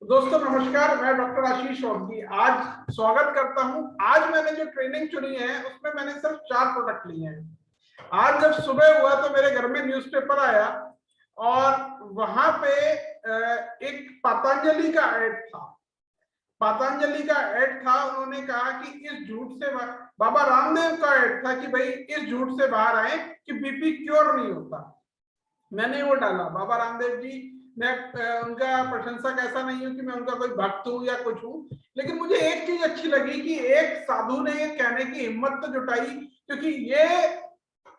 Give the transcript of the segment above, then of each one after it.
दोस्तों नमस्कार, मैं डॉक्टर आशीष ओगी आज स्वागत करता हूं। आज मैंने जो ट्रेनिंग चुनी है उसमें मैंने सिर्फ 4 प्रोडक्ट लिए हैं। आज जब सुबह हुआ तो मेरे घर में न्यूज़पेपर आया और वहां पे एक पतंजलि का ऐड था। पतंजलि का ऐड था। उन्होंने कहा कि इस झूठ से बाबा रामदेव का ऐड था कि भाई इस झूठ से बाहर आए कि बीपी क्योर नहीं होता। मैंने वो डाला। बाबा रामदेव जी, मैं उनका प्रशंसक ऐसा नहीं हूं कि मैं उनका कोई भक्त हूं या कुछ हूं, लेकिन मुझे एक चीज अच्छी लगी कि एक साधु ने ये कहने की हिम्मत तो जुटाई, क्योंकि ये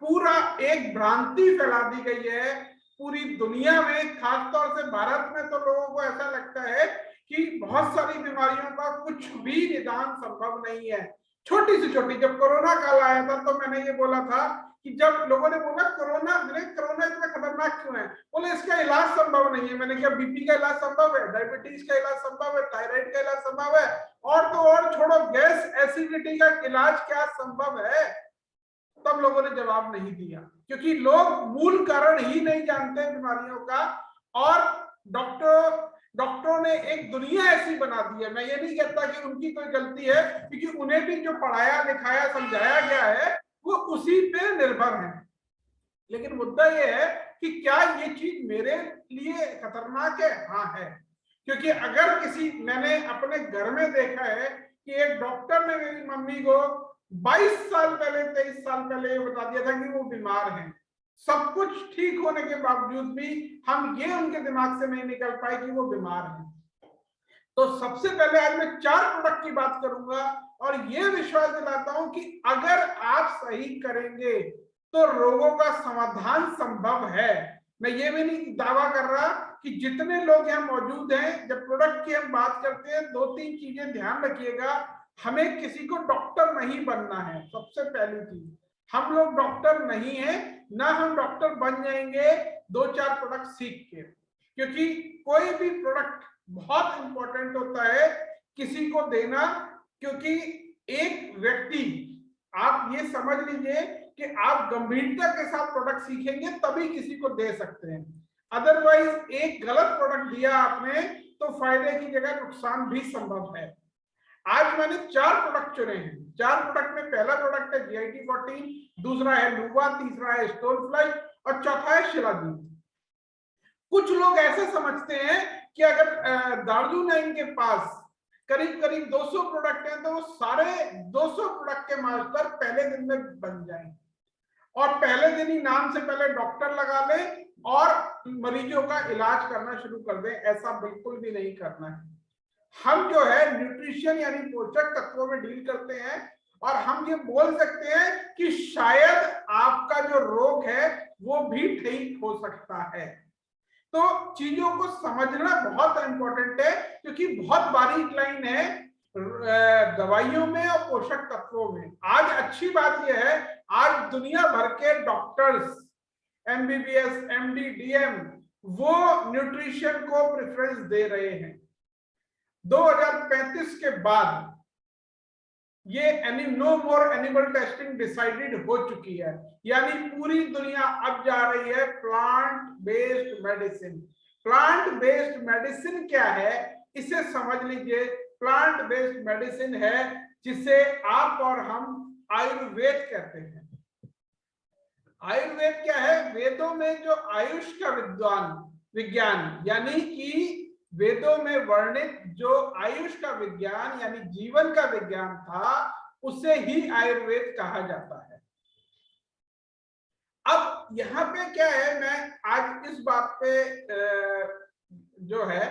पूरा एक भ्रांति फैला दी गई है पूरी दुनिया में। खासतौर से भारत में तो लोगों को ऐसा लगता है कि बहुत सारी बीमारियों का कुछ भी निदान संभव नहीं है। छोटी से छोटी, जब कोरोना काल आया था तो मैंने ये बोला था कि जब लोगों ने बोला कोरोना इतना खतरनाक क्यों है, बोले इसका इलाज संभव नहीं है। मैंने कहा बीपी का इलाज संभव है, डायबिटीज का इलाज संभव है, थायराइड का इलाज संभव है, और तो और छोड़ो, गैस एसिडिटी का इलाज क्या संभव है। तब लोगों ने जवाब नहीं दिया, क्योंकि लोग मूल कारण ही नहीं जानते बीमारियों का। और डॉक्टरों ने एक दुनिया ऐसी बना दी है। मैं ये नहीं कहता कि उनकी कोई गलती है, क्योंकि उन्हें भी जो पढ़ाया लिखाया समझाया गया है वो उसी पे निर्भर है। लेकिन मुद्दा यह है कि क्या ये चीज मेरे लिए खतरनाक है? हाँ है। क्योंकि अगर मैंने अपने घर में देखा है कि एक डॉक्टर ने मेरी मम्मी को 22 साल पहले 23 साल पहले ये बता दिया था कि वो बीमार हैं। सब कुछ ठीक होने के बावजूद भी हम ये उनके दिमाग से नहीं निकल पाए कि वो बीमार हैं। तो सबसे पहले आज मैं 4 प्रोडक्ट की बात करूंगा और ये विश्वास दिलाता हूं कि अगर आप सही करेंगे तो रोगों का समाधान संभव है। मैं ये भी नहीं दावा कर रहा कि जितने लोग यहाँ मौजूद हैं, जब प्रोडक्ट की हम बात करते हैं 2-3 चीजें ध्यान रखिएगा। हमें किसी को डॉक्टर नहीं बनना है। सबसे पहली चीज, हम लोग डॉक्टर नहीं है, ना हम डॉक्टर बन जाएंगे 2-4 प्रोडक्ट सीख के। क्योंकि कोई भी प्रोडक्ट बहुत इंपॉर्टेंट होता है किसी को देना। क्योंकि एक व्यक्ति, आप ये समझ लीजिए कि आप गंभीरता के साथ प्रोडक्ट सीखेंगे तभी किसी को दे सकते हैं। अदरवाइज एक गलत प्रोडक्ट दिया आपने तो फायदे की जगह नुकसान भी संभव है। आज मैंने 4 प्रोडक्ट चुने हैं। 4 प्रोडक्ट में पहला प्रोडक्ट है GIT14, दूसरा है लूवा, तीसरा है स्टोनफ्लाई और चौथा है शिलाजीत। कुछ लोग ऐसे समझते हैं कि अगर दार्जुन के पास करीब करीब 200 प्रोडक्ट हैं तो वो सारे 200 प्रोडक्ट के मास्टर पहले दिन में बन जाएंगे और पहले दिन ही नाम से पहले डॉक्टर लगा ले और मरीजों का इलाज करना शुरू कर दें। ऐसा बिल्कुल भी नहीं करना है। हम जो है न्यूट्रिशन यानी पोषक तत्वों में डील करते हैं और हम ये बोल सकते हैं कि शायद आपका जो रोग है वो भी ठीक हो सकता है। तो चीजों को समझना बहुत इंपॉर्टेंट है, क्योंकि बहुत बारीक लाइन है दवाइयों में और पोषक तत्वों में। आज अच्छी बात यह है, आज दुनिया भर के डॉक्टर्स, MBBS, MD, DM वो न्यूट्रिशन को प्रेफरेंस दे रहे हैं। 2035 के बाद ये नो मोर एनिमल टेस्टिंग डिसाइडेड हो चुकी है, यानी पूरी दुनिया अब जा रही है plant based medicine. Plant based medicine क्या है इसे समझ लीजिए। प्लांट बेस्ड मेडिसिन है जिसे आप और हम आयुर्वेद कहते हैं। आयुर्वेद क्या है? वेदों में जो आयुष का विज्ञान यानी कि वेदों में वर्णित जो आयुष का विज्ञान यानी जीवन का विज्ञान था, उसे ही आयुर्वेद कहा जाता है। अब यहाँ पे क्या है, मैं आज इस बात पे जो है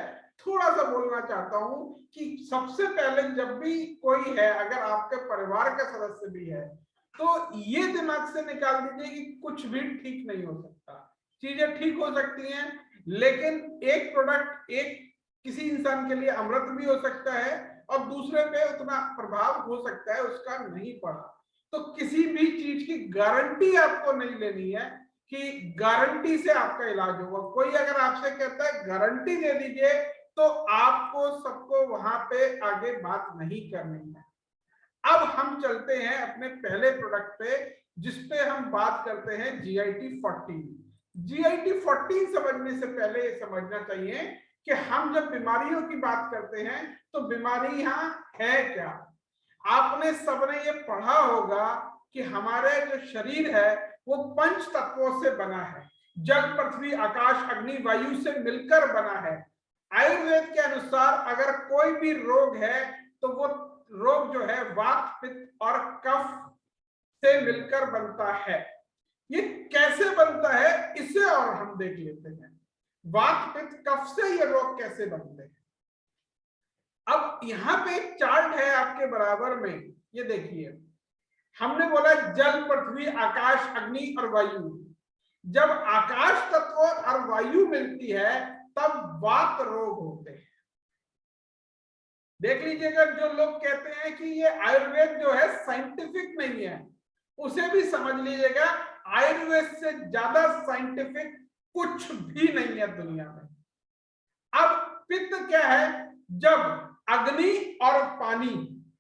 थोड़ा सा बोलना चाहता हूं कि सबसे पहले जब भी कोई है, अगर आपके परिवार का सदस्य भी है, तो ये दिमाग से निकाल दीजिए कि कुछ भी ठीक नहीं हो सकता। चीजें ठीक हो सकती हैं, लेकिन एक प्रोडक्ट एक किसी इंसान के लिए अमृत भी हो सकता है और दूसरे पे उतना प्रभाव हो सकता है उसका नहीं पड़ा। तो किसी भी चीज की गारंटी आपको नहीं लेनी है कि गारंटी से आपका इलाज होगा। कोई अगर आपसे कहता है गारंटी दे दीजिए, तो आपको सबको वहां पे आगे बात नहीं करनी है। अब हम चलते हैं अपने पहले प्रोडक्ट पे, जिसपे हम बात करते हैं GIT14। GIT14 समझने से पहले ये समझना चाहिए कि हम जब बीमारियों की बात करते हैं तो बीमारी यहाँ है क्या। आपने सबने ये पढ़ा होगा कि हमारे जो शरीर है वो 5 तत्वों से बना है, जल पृथ्वी आकाश अग्नि वायु से मिलकर बना है। आयुर्वेद के अनुसार अगर कोई भी रोग है तो वो रोग जो है वात पित्त और कफ से मिलकर बनता है। ये कैसे बनता है इसे और हम देख लेते हैं, वात पित्त कफ से ये रोग कैसे बनते हैं। अब यहाँ पे एक चार्ट है आपके बराबर में, ये देखिए, हमने बोला जल पृथ्वी आकाश अग्नि और वायु। जब आकाश तत्व और वायु मिलती है तब वात रोग होते हैं। देख लीजिएगा, जो लोग कहते हैं कि ये आयुर्वेद जो है साइंटिफिक नहीं है, उसे भी समझ लीजिएगा, आयुर्वेद से ज्यादा साइंटिफिक कुछ भी नहीं है दुनिया में। अब पित्त क्या है, जब अग्नि और पानी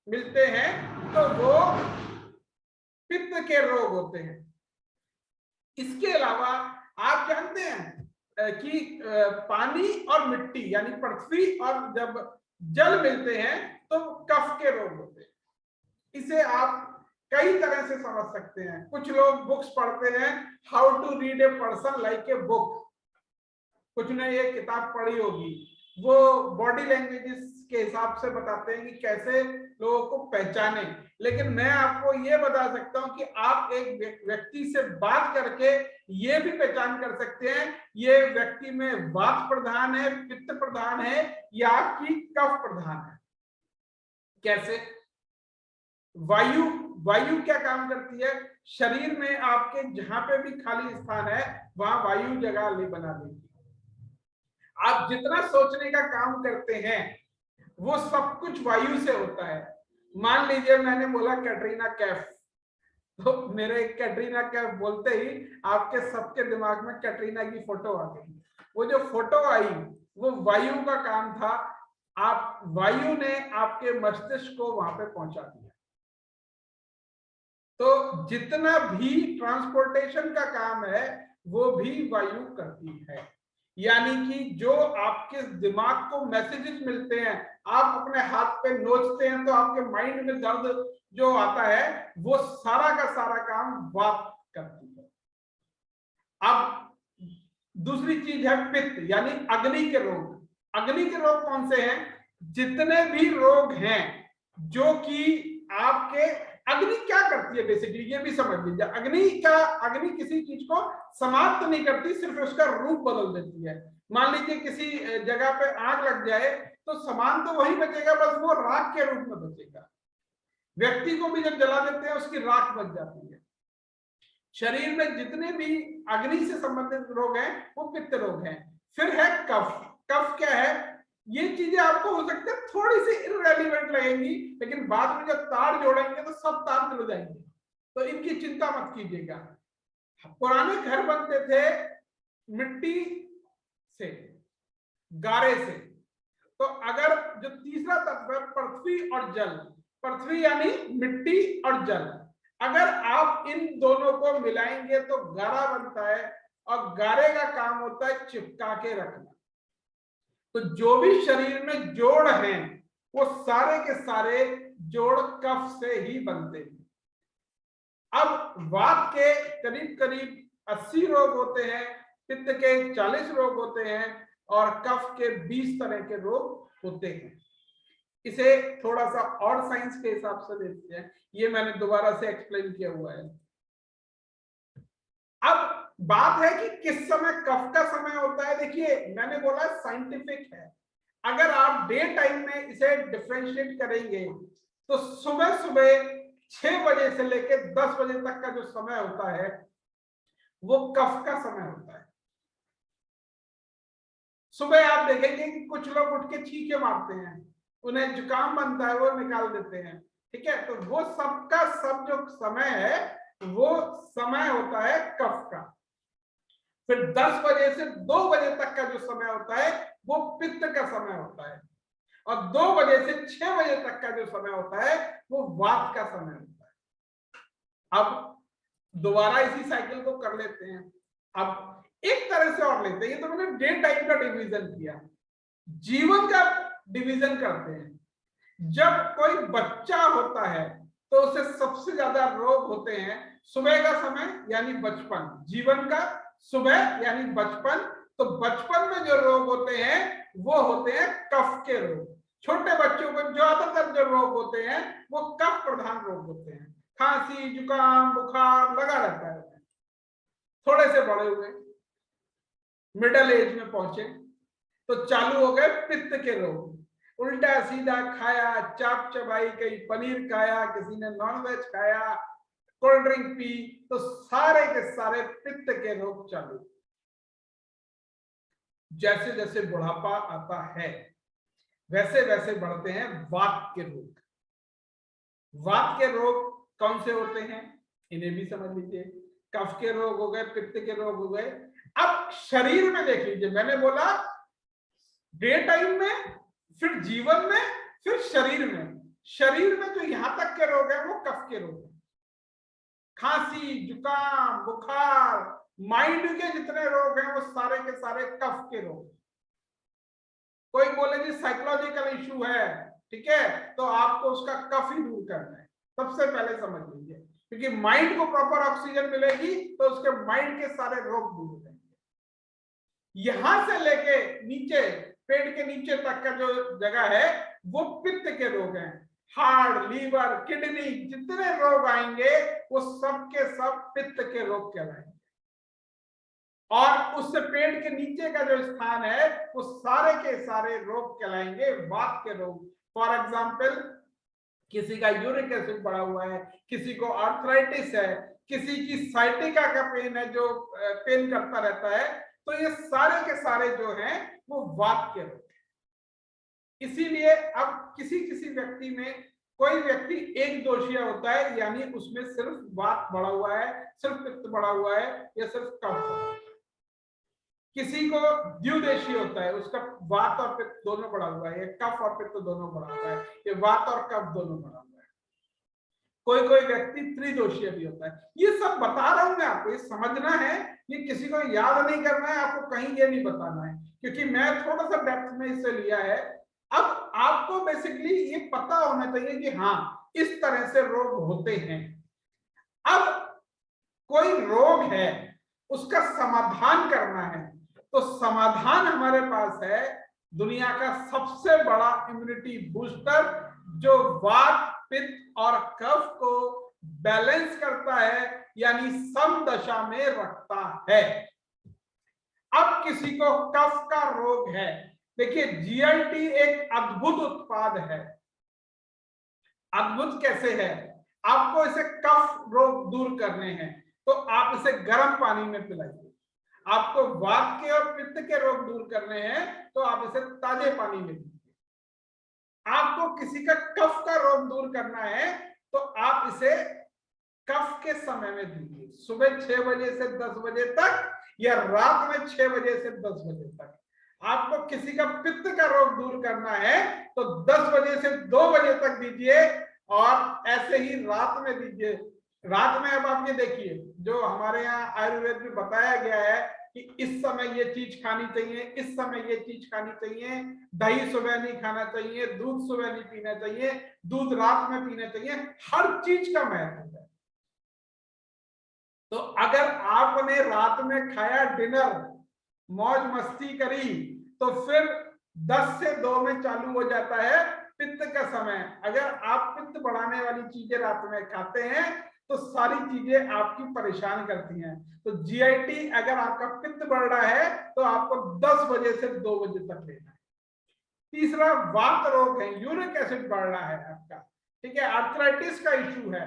मिलते हैं तो वो पित्त के रोग होते हैं। इसके अलावा आप जानते हैं कि पानी और मिट्टी यानी पृथ्वी और जब जल मिलते हैं तो कफ के रोग होते हैं। इसे आप कई तरह से समझ सकते हैं। कुछ लोग बुक्स पढ़ते हैं, how to read a person like a book, कुछ ने ये किताब पढ़ी होगी, वो बॉडी लैंग्वेजेस के हिसाब से बताते हैं कि कैसे लोगों को पहचाने। लेकिन मैं आपको ये बता सकता हूं कि आप एक व्यक्ति से बात करके ये भी पहचान कर सकते हैं ये व्यक्ति में वात प्रधान है, पित्त प्रधान है या आपकी कफ प्रधान है। कैसे? वायु, वायु क्या काम करती है, शरीर में आपके जहां पे भी खाली स्थान है वहां वायु जगह बना देती है। आप जितना सोचने का काम करते हैं वो सब कुछ वायु से होता है। मान लीजिए मैंने बोला कैटरीना कैफ, तो मेरे कैटरीना कैफ बोलते ही आपके सबके दिमाग में कैटरीना की फोटो आ गई। वो जो फोटो आई वो वायु का काम था, आप वायु ने आपके मस्तिष्क को वहां पे पहुंचा दिया। तो जितना भी ट्रांसपोर्टेशन का काम है वो भी वायु करती है। यानी कि जो आपके दिमाग को मैसेजेस मिलते हैं, आप अपने हाथ पे नोचते हैं तो आपके माइंड में दर्द जो आता है वो सारा का सारा काम वात करती है। अब दूसरी चीज है पित्त यानी अग्नि के रोग। अग्नि के रोग कौन से हैं? जितने भी रोग हैं जो कि आपके, अग्नि क्या करती है बेसिकली ये भी समझ लीजिए। अग्नि किसी चीज को समाप्त नहीं करती, सिर्फ उसका रूप बदल देती है। मान लीजिए किसी जगह पे आग लग जाए तो सामान तो वही बचेगा, बस वो राख के रूप में बचेगा। व्यक्ति को भी जब जला देते हैं उसकी राख बच जाती है। शरीर में जितने भी अग्नि से संबंधित रोग हैं वो पित्त रोग हैं। फिर है कफ। कफ क्या है? ये चीजें आपको हो सकता है थोड़ी सी इररेलेवेंट लगेंगी, लेकिन बाद में जब तार जोड़ेंगे तो सब तार जुड़ जाएंगे, तो इनकी चिंता मत कीजिएगा। पुराने घर बनते थे मिट्टी से, गारे से। तो अगर जो तीसरा तत्व है पृथ्वी और जल, पृथ्वी यानी मिट्टी और जल, अगर आप इन दोनों को मिलाएंगे तो गारा बनता है, और गारे का काम होता है चिपका के रखना। तो जो भी शरीर में जोड़ हैं वो सारे के सारे जोड़ कफ से ही बनते हैं। अब वात के करीब करीब 80 रोग होते हैं, पित्त के 40 रोग होते हैं और कफ के 20 तरह के रोग होते हैं। इसे थोड़ा सा और साइंस के हिसाब से देखते हैं, ये मैंने दोबारा से एक्सप्लेन किया हुआ है। अब बात है कि किस समय कफ का समय होता है। देखिए मैंने बोला साइंटिफिक है, अगर आप डे टाइम में इसे डिफरेंशिएट करेंगे तो सुबह सुबह 6 बजे से लेकर 10 बजे तक का जो समय होता है वो कफ का समय होता है। सुबह आप देखेंगे कि कुछ लोग उठ के छींके मारते हैं, उन्हें जुकाम बनता है, वो निकाल देते हैं, ठीक है। तो वो सबका सब जो समय है वो समय होता है कफ का। फिर 10 बजे से 2 बजे तक का जो समय होता है वो पित्त का समय होता है, और 2 बजे से 6 बजे तक का जो समय होता है वो वात का समय होता है। अब दोबारा इसी साइकिल को कर लेते हैं। अब एक तरह से और लेते हैं, ये तो मैंने डे टाइम का डिवीजन किया। जीवन का डिवीजन करते हैं। जब कोई बच्चा होता है तो उसे सबसे ज्यादा रोग होते हैं सुबह का समय यानी बचपन, जीवन का सुबह यानी बचपन। तो बचपन में जो रोग होते हैं वो होते हैं कफ के रोग। छोटे बच्चों को ज्यादातर जो रोग होते हैं वो कफ प्रधान रोग होते हैं। खांसी, जुकाम, बुखार लगा रहता है। थोड़े से बड़े हुए, मिडिल एज में पहुंचे तो चालू हो गए पित्त के रोग। उल्टा सीधा खाया, चाप चबाई, कहीं पनीर खाया, किसी ने नॉनवेज खाया, कोल्ड ड्रिंक पी, तो सारे के सारे पित्त के रोग चालू। जैसे जैसे बुढ़ापा आता है वैसे वैसे बढ़ते हैं वात के रोग। वात के रोग कौन से होते हैं इन्हें भी समझ लीजिए। कफ के रोग हो गए, पित्त के रोग हो गए। अब शरीर में देख लीजिए, मैंने बोला डे टाइम में, फिर जीवन में, फिर शरीर में। शरीर में जो यहां तक के रोग है वो कफ के रोग है। खांसी, जुकाम, बुखार, माइंड के जितने रोग हैं वो सारे के सारे कफ के रोग। कोई बोले जी साइकोलॉजिकल इशू है, ठीक है, तो आपको उसका कफ ही दूर करना है, सबसे पहले समझ लीजिए। क्योंकि माइंड को प्रॉपर ऑक्सीजन मिलेगी तो उसके माइंड के सारे रोग दूर हो जाएंगे। यहां से लेके नीचे, पेट के नीचे तक का जो जगह है वो पित्त के रोग हैं। हार्ट, लीवर, किडनी, जितने रोग आएंगे वो सब के सब पित्त के रोग कहलाएंगे। और उससे पेट के नीचे का जो स्थान है वो सारे के सारे रोग कहलाएंगे वात के रोग। फॉर एग्जाम्पल, किसी का यूरिक एसिड बढ़ा हुआ है, किसी को आर्थराइटिस है, किसी की साइटिका का पेन है जो पेन करता रहता है, तो ये सारे के सारे जो हैं वो वात के रोग हैं। इसीलिए अब किसी किसी व्यक्ति में, कोई व्यक्ति एक दोषीय होता है यानी उसमें सिर्फ वात बढ़ा हुआ है, सिर्फ पित्त बढ़ा हुआ है या सिर्फ कफ बढ़ा हुआ है। किसी को द्विदेशी होता है, उसका वात और पित्त दोनों बढ़ा हुआ है, कफ और पित्त दोनों बढ़ा हुआ है, ये वात और कफ दोनों बढ़ा हुआ है। कोई कोई व्यक्ति त्रिदोषीय भी होता है। ये सब बता रहा हूं मैं आपको, ये समझना है, ये किसी को याद नहीं करना है, आपको कहीं ये नहीं बताना है, क्योंकि मैं थोड़ा सा डेप्थ में इसे लिया है। अब आपको बेसिकली ये पता होना चाहिए कि हाँ इस तरह से रोग होते हैं। अब कोई रोग है, उसका समाधान करना है, तो समाधान हमारे पास है दुनिया का सबसे बड़ा इम्यूनिटी बूस्टर, जो वात, पित्त और कफ को बैलेंस करता है यानी सम दशा में रखता है। अब किसी को कफ का रोग है, देखिए जीआईटी एक अद्भुत उत्पाद है। अद्भुत कैसे है? आपको इसे कफ रोग दूर करने हैं तो आप इसे गर्म पानी में पिलाइए। आपको वात के और पित्त के रोग दूर करने हैं तो आप इसे ताजे पानी में पीजिए। आपको किसी का कफ का रोग दूर करना है तो आप इसे कफ के समय में दीजिए, सुबह 6 बजे से 10 बजे तक या रात में 6 बजे से 10 बजे तक। आपको किसी का पित्त का रोग दूर करना है तो 10 बजे से 2 बजे तक दीजिए और ऐसे ही रात में दीजिए। रात में अब आप ये देखिए, जो हमारे यहाँ आयुर्वेद में बताया गया है कि इस समय ये चीज खानी चाहिए, इस समय ये चीज खानी चाहिए, दही सुबह नहीं खाना चाहिए, दूध सुबह नहीं पीना चाहिए, दूध रात में पीना चाहिए, हर चीज का महत्व है। तो अगर आपने रात में खाया डिनर, मौज मस्ती करी, तो फिर 10 से 2 में चालू हो जाता है पित्त का समय। अगर आप पित्त बढ़ाने वाली चीजें रात में खाते हैं तो सारी चीजें आपकी परेशान करती हैं। तो जीआईटी अगर आपका पित्त बढ़ रहा है तो आपको 10 बजे से 2 बजे तक लेना है। तीसरा वात रोग है, यूरिक एसिड बढ़ रहा है आपका, ठीक है, आर्थराइटिस का इशू है,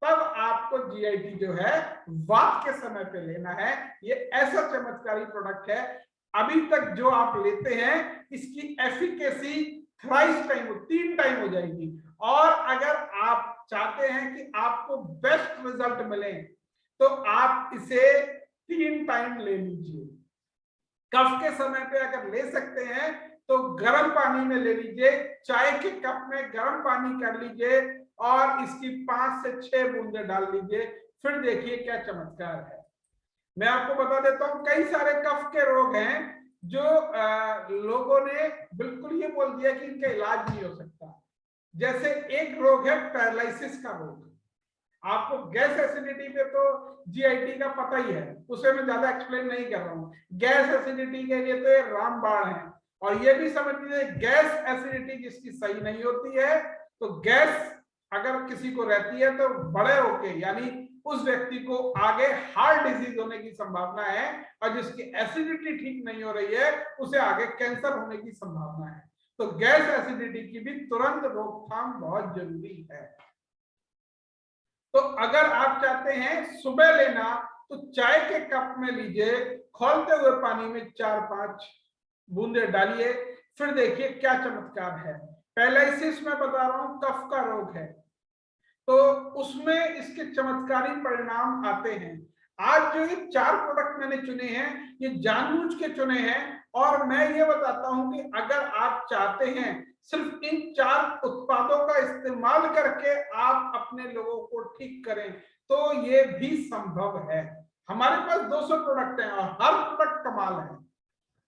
तब आपको जीआईटी जो है वात के समय पे लेना है। ये ऐसा चमत्कारी प्रोडक्ट है, अभी तक जो आप लेते हैं इसकी एफिकेसी थ्राइस टाइम, 3 टाइम हो जाएगी। और अगर आप चाहते हैं कि आपको बेस्ट रिजल्ट मिले तो आप इसे 3 टाइम ले लीजिए। कफ के समय पे अगर ले सकते हैं तो गर्म पानी में ले लीजिए, चाय के कप में गर्म पानी कर लीजिए और इसकी 5 से 6 बूंदे डाल लीजिए, फिर देखिए क्या चमत्कार है। मैं आपको बता देता हूं, कई सारे कफ के रोग हैं जो लोगों ने बिल्कुल ये बोल दिया कि इनका इलाज नहीं हो सकता। जैसे एक रोग है पैरालिसिस का रोग, आपको गैस एसिडिटी पे तो जीआईटी का पता ही है, उसे मैं ज्यादा एक्सप्लेन नहीं कर रहा हूँ। गैस एसिडिटी के लिए तो ये रामबाण है। और ये भी समझ लीजिए गैस एसिडिटी जिसकी सही नहीं होती है, तो गैस अगर किसी को रहती है तो बड़े होके यानी उस व्यक्ति को आगे हार्ट डिजीज होने की संभावना है, और जिसकी एसिडिटी ठीक नहीं हो रही है उसे आगे कैंसर होने की संभावना है। तो गैस एसिडिटी की भी तुरंत रोकथाम बहुत जरूरी है। तो अगर आप चाहते हैं सुबह लेना तो चाय के कप में लीजिए, खौलते हुए पानी में 4-5 बूंदे डालिए, फिर देखिए क्या चमत्कार है। पैरालिसिस में बता रहा हूं कफ का रोग है, तो उसमें इसके चमत्कारी परिणाम आते हैं। आज जो ये 4 प्रोडक्ट मैंने चुने हैं ये जानबूझ के चुने हैं, और मैं ये बताता हूं कि अगर आप चाहते हैं सिर्फ इन 4 उत्पादों का इस्तेमाल करके आप अपने लोगों को ठीक करें तो ये भी संभव है। हमारे पास 200 प्रोडक्ट हैं और हर प्रोडक्ट कमाल है,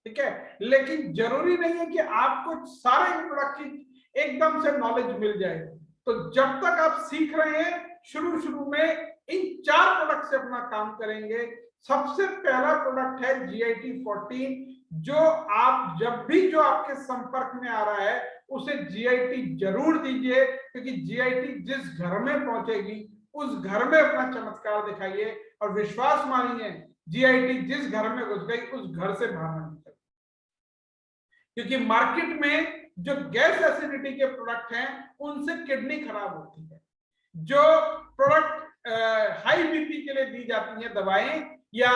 ठीक है, लेकिन जरूरी नहीं है कि आपको सारे प्रोडक्ट की एकदम से नॉलेज मिल जाए। तो जब तक आप सीख रहे हैं, शुरू में इन 4 प्रोडक्ट से अपना काम करेंगे। सबसे पहला प्रोडक्ट है GIT 14, जो आप जब भी जो आपके संपर्क में आ रहा है उसे GIT जरूर दीजिए, क्योंकि GIT जिस घर में पहुंचेगी उस घर में अपना चमत्कार दिखाइए, और विश्वास मानिए GIT जिस घर में घुस गई उस घर से बाहर नहीं निकल। क्योंकि मार्केट में जो गैस एसिडिटी के प्रोडक्ट हैं उनसे किडनी खराब होती है। जो प्रोडक्ट हाई बीपी के लिए दी जाती हैं दवाएं, या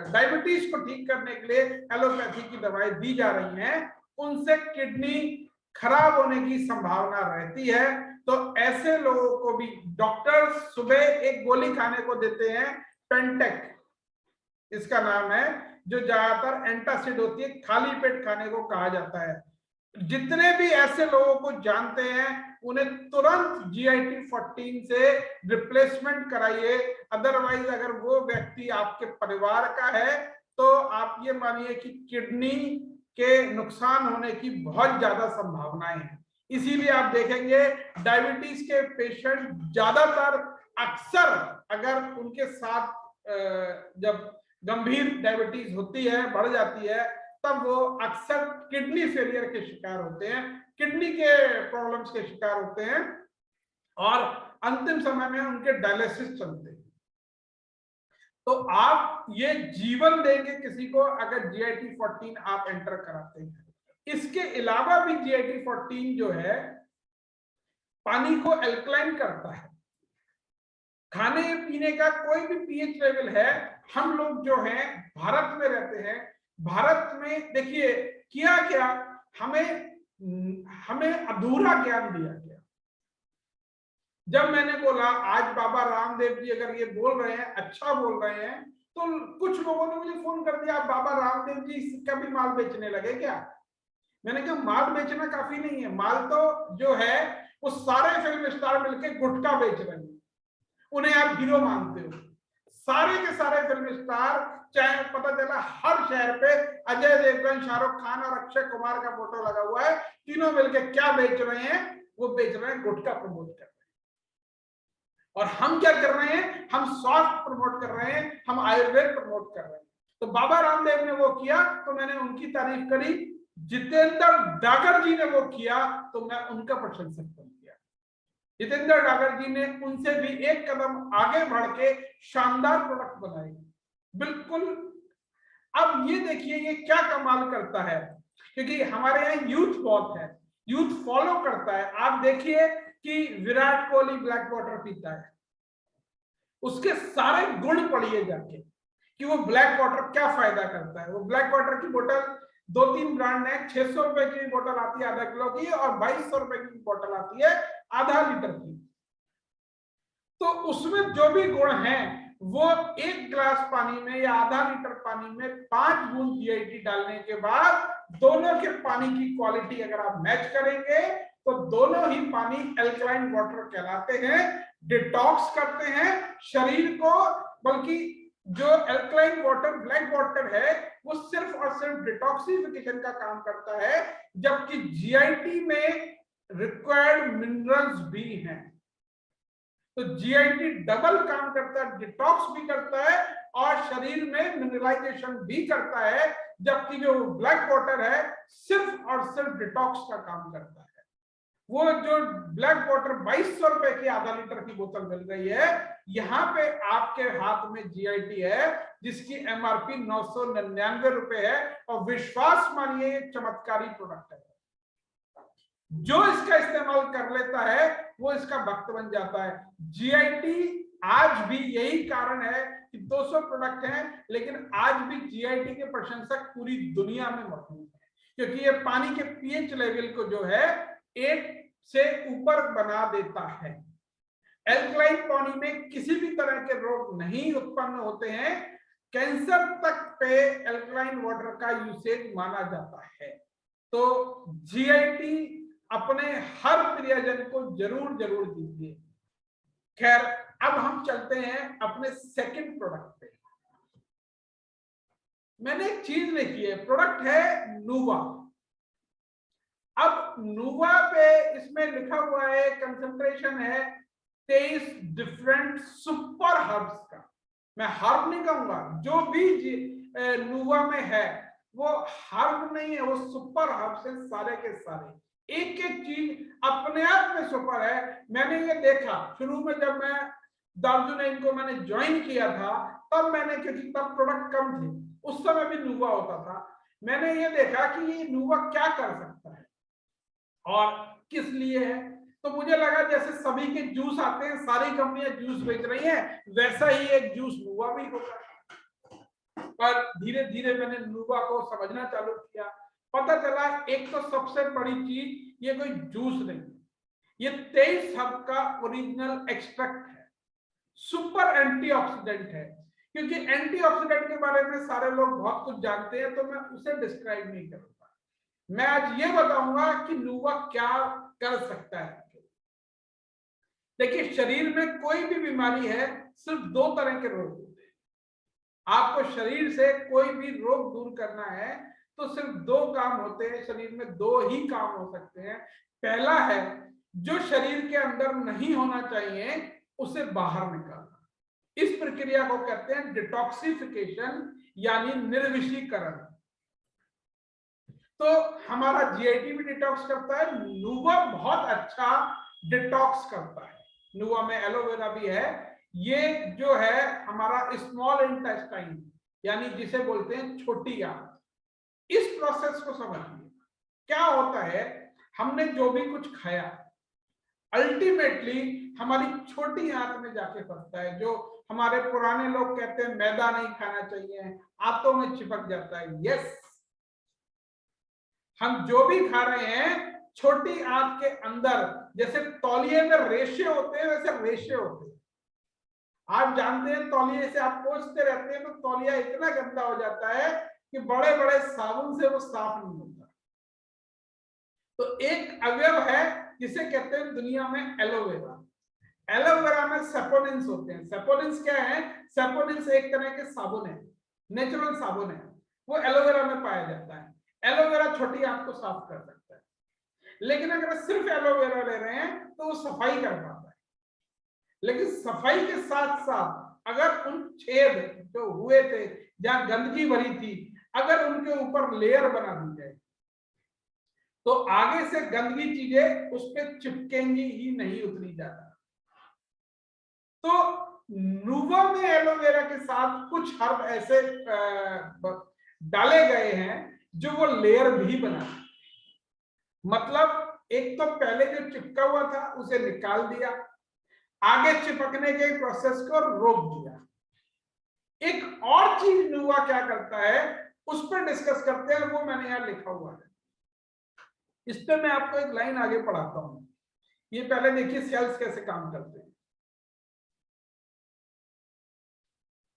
डायबिटीज को ठीक करने के लिए एलोपैथी की दवाएं दी जा रही हैं, उनसे किडनी खराब होने की संभावना रहती है। तो ऐसे लोगों को भी डॉक्टर सुबह एक गोली खाने को देते हैं, पेंटेक इसका नाम है, जो ज्यादातर एंटासिड होती है, खाली पेट खाने को कहा जाता है। जितने भी ऐसे लोगों को जानते हैं उन्हें तुरंत GIT 14 से रिप्लेसमेंट कराइए। अदरवाइज अगर वो व्यक्ति आपके परिवार का है तो आप ये मानिए कि किडनी के नुकसान होने की बहुत ज्यादा संभावनाएं हैं। इसीलिए आप देखेंगे डायबिटीज के पेशेंट ज्यादातर अक्सर अगर उनके साथ जब गंभीर डायबिटीज होती है, बढ़ जाती है, तब वो अक्सर किडनी फेलियर के शिकार होते हैं, किडनी के प्रॉब्लम्स के शिकार होते हैं, और अंतिम समय में उनके डायलिसिस चलते हैं। तो आप ये जीवन देंगे किसी को अगर GIT 14 आप एंटर कराते हैं। इसके अलावा भी GIT 14 जो है पानी को एल्कलाइन करता है। खाने पीने का कोई भी pH लेवल है, हम लोग जो हैं भारत में रहते हैं, भारत में देखिए किया क्या, हमें अधूरा ज्ञान दिया गया। जब मैंने बोला आज बाबा रामदेव जी अगर ये बोल रहे हैं, अच्छा बोल रहे हैं, तो कुछ लोगों ने मुझे फोन कर दिया, बाबा रामदेव जी का भी माल बेचने लगे क्या? मैंने कहा माल बेचना काफी नहीं है, माल तो जो है वो सारे फिल्म स्टार मिलकर गुटखा बेच रहे हैं, उन्हें आप हीरो मानते हो। सारे के सारे फिल्म स्टार, चाहे पता चला हर शहर पे अजय देवगन, शाहरुख खान और अक्षय कुमार का फोटो लगा हुआ है, तीनों मिलकर क्या बेच रहे हैं? वो बेच रहे हैं गुटखा प्रमोट कर रहे हैं। और हम क्या कर रहे हैं? हम स्वास्थ्य प्रमोट कर रहे हैं, हम आयुर्वेद प्रमोट कर रहे हैं। तो बाबा रामदेव ने वो किया तो मैंने उनकी तारीफ करी, जितेंद्र डागर जी ने वो किया तो मैं उनका प्रशंसक बन गया। जितेंद्र डागर जी ने उनसे भी एक कदम आगे बढ़ के शानदार प्रोडक्ट बनाए, बिल्कुल। अब ये देखिए ये क्या कमाल करता है, क्योंकि हमारे यहाँ यूथ बहुत है, यूथ फॉलो करता है। आप देखिए कि विराट कोहली ब्लैक वाटर पीता है, उसके सारे गुण पढ़िए जाके कि वो ब्लैक वाटर क्या फायदा करता है। वो ब्लैक वाटर की बोतल 2-3 ब्रांड है, 600 रुपए की बोतल आती है आधा किलो की, और 2200 रुपए की बोतल आती है आधा लीटर की। तो उसमें जो भी गुण है वो 1 गिलास पानी में या आधा लीटर पानी में 5 बूंद GIT डालने के बाद दोनों के पानी की क्वालिटी अगर आप मैच करेंगे तो दोनों ही पानी एल्कलाइन वाटर कहलाते हैं, डिटॉक्स करते हैं शरीर को, बल्कि जो एल्कलाइन वाटर ब्लैक वाटर है वो सिर्फ और सिर्फ डिटॉक्सिफिकेशन का काम करता है, जबकि जीआईटी में रिक्वायर्ड मिनरल्स भी हैं। तो जीआईटी डबल काम करता है, डिटॉक्स भी करता है और शरीर में मिनरलाइजेशन भी करता है, जबकि जो ब्लैक वाटर है सिर्फ और सिर्फ डिटॉक्स का काम करता है। वो जो ब्लैक वाटर 2200 रुपए की आधा लीटर की बोतल मिल रही है, यहाँ पे आपके हाथ में जीआईटी है जिसकी एमआरपी 999 रुपए है, और विश्वास मानिए ये चमत्कारी प्रोडक्ट है। जो इसका इस्तेमाल कर लेता है वो इसका भक्त बन जाता है। जीआईटी आज भी, यही कारण है कि 200 प्रोडक्ट हैं, लेकिन आज भी जीआईटी के प्रशंसक पूरी दुनिया में मौजूद है, क्योंकि ये पानी के पीएच लेवल को जो है 8 से ऊपर बना देता है। एल्कलाइन पानी में किसी भी तरह के रोग नहीं उत्पन्न होते हैं। कैंसर तक पे एल्कलाइन वाटर का यूसेज माना जाता है। तो जीआईटी अपने हर प्रियजन को जरूर जरूर दीजिए। खैर, अब हम चलते हैं अपने सेकंड प्रोडक्ट पे। मैंने एक चीज लिखी है, प्रोडक्ट है नूवा। अब नूवा पे इसमें लिखा हुआ है, कंसंट्रेशन है 23 डिफरेंट सुपर हर्ब्स का। मैं हर्ब नहीं कहूंगा, जो भी नूवा में है वो हर्ब नहीं है, वो सुपर हर्ब्स है सारे के सारे। एक एक चीज अपने आप में सुपर है। मैंने ये देखा शुरू में, जब मैं दार्जिलिंग को मैंने ज्वाइन किया था, तब मैंने, क्योंकि तब प्रोडक्ट कम थे, उस समय भी नूवा होता था, मैंने ये देखा कि ये नूवा क्या कर सकता है और किस लिए है। तो मुझे लगा जैसे सभी के जूस आते हैं, सारी कंपनियां जूस बेच रही हैं, वैसा ही एक जूस नूवा भी होगा। पर धीरे धीरे मैंने नूवा को समझना चालू किया, पता चला एक तो सबसे बड़ी चीज, ये कोई जूस नहीं, ये 23 हर्ब का ओरिजिनल एक्सट्रैक्ट है, सुपर एंटीऑक्सीडेंट है। क्योंकि एंटीऑक्सीडेंट के बारे में सारे लोग बहुत कुछ जानते हैं, तो मैं उसे डिस्क्राइब नहीं करूंगा। मैं आज ये बताऊंगा कि नूवा क्या कर सकता है। देखिए, शरीर में कोई भी बीमारी है, सिर्फ 2 तरह के रोग होते हैं। आपको शरीर से कोई भी रोग दूर करना है तो सिर्फ 2 काम होते हैं, शरीर में 2 ही काम हो सकते हैं। पहला है, जो शरीर के अंदर नहीं होना चाहिए उसे बाहर निकालना। इस प्रक्रिया को कहते हैं डिटॉक्सिफिकेशन, यानी निर्विषीकरण। तो हमारा जीआईटी भी डिटॉक्स करता है, नूवा बहुत अच्छा डिटॉक्स करता है। नूवा में एलोवेरा भी है। ये जो है हमारा स्मॉल इंटेस्टाइन, यानी जिसे बोलते हैं छोटी आंत, इस प्रोसेस को समझिए। क्या होता है, हमने जो भी कुछ खाया अल्टीमेटली हमारी छोटी आंत में जाके फंसता है। जो हमारे पुराने लोग कहते हैं मैदा नहीं खाना चाहिए, आंतों में चिपक जाता है। यस, हम जो भी खा रहे हैं छोटी आंत के अंदर, जैसे तौलिए में रेशे होते हैं वैसे रेशे होते हैं। आप जानते हैं तौलिए से आप पोंछते रहते हैं तो तौलिया इतना गंदा हो जाता है कि बड़े बड़े साबुन से वो साफ नहीं होता। तो एक अवयव है जिसे कहते हैं दुनिया में एलोवेरा। एलोवेरा में सेपोनिन्स होते हैं। सेपोनिन्स क्या है? सेपोनिन्स एक तरह के साबुन है, नेचुरल साबुन है, वो एलोवेरा में पाया जाता है। एलोवेरा छोटी आंत को साफ कर सकता है, लेकिन अगर सिर्फ एलोवेरा ले रहे हैं तो वो सफाई कर पाता है। लेकिन सफाई के साथ साथ अगर उन छेद जो हुए थे जहां गंदगी भरी थी, अगर उनके ऊपर लेयर बना दी जाए तो आगे से गंदगी चीजें उस पर चिपकेंगी ही नहीं, उतरी जाता। तो नूवा में एलोवेरा के साथ कुछ हर्ब ऐसे डाले गए हैं जो वो लेयर भी बना, मतलब एक तो पहले जो चिपका हुआ था उसे निकाल दिया, आगे चिपकने के प्रोसेस को रोक दिया। एक और चीज नूवा क्या करता है उस पर डिस्कस करते हैं, वो मैंने यहां लिखा हुआ है। इस पे मैं आपको एक लाइन आगे पढ़ाता हूं। ये पहले देखिए सेल्स कैसे काम करते हैं।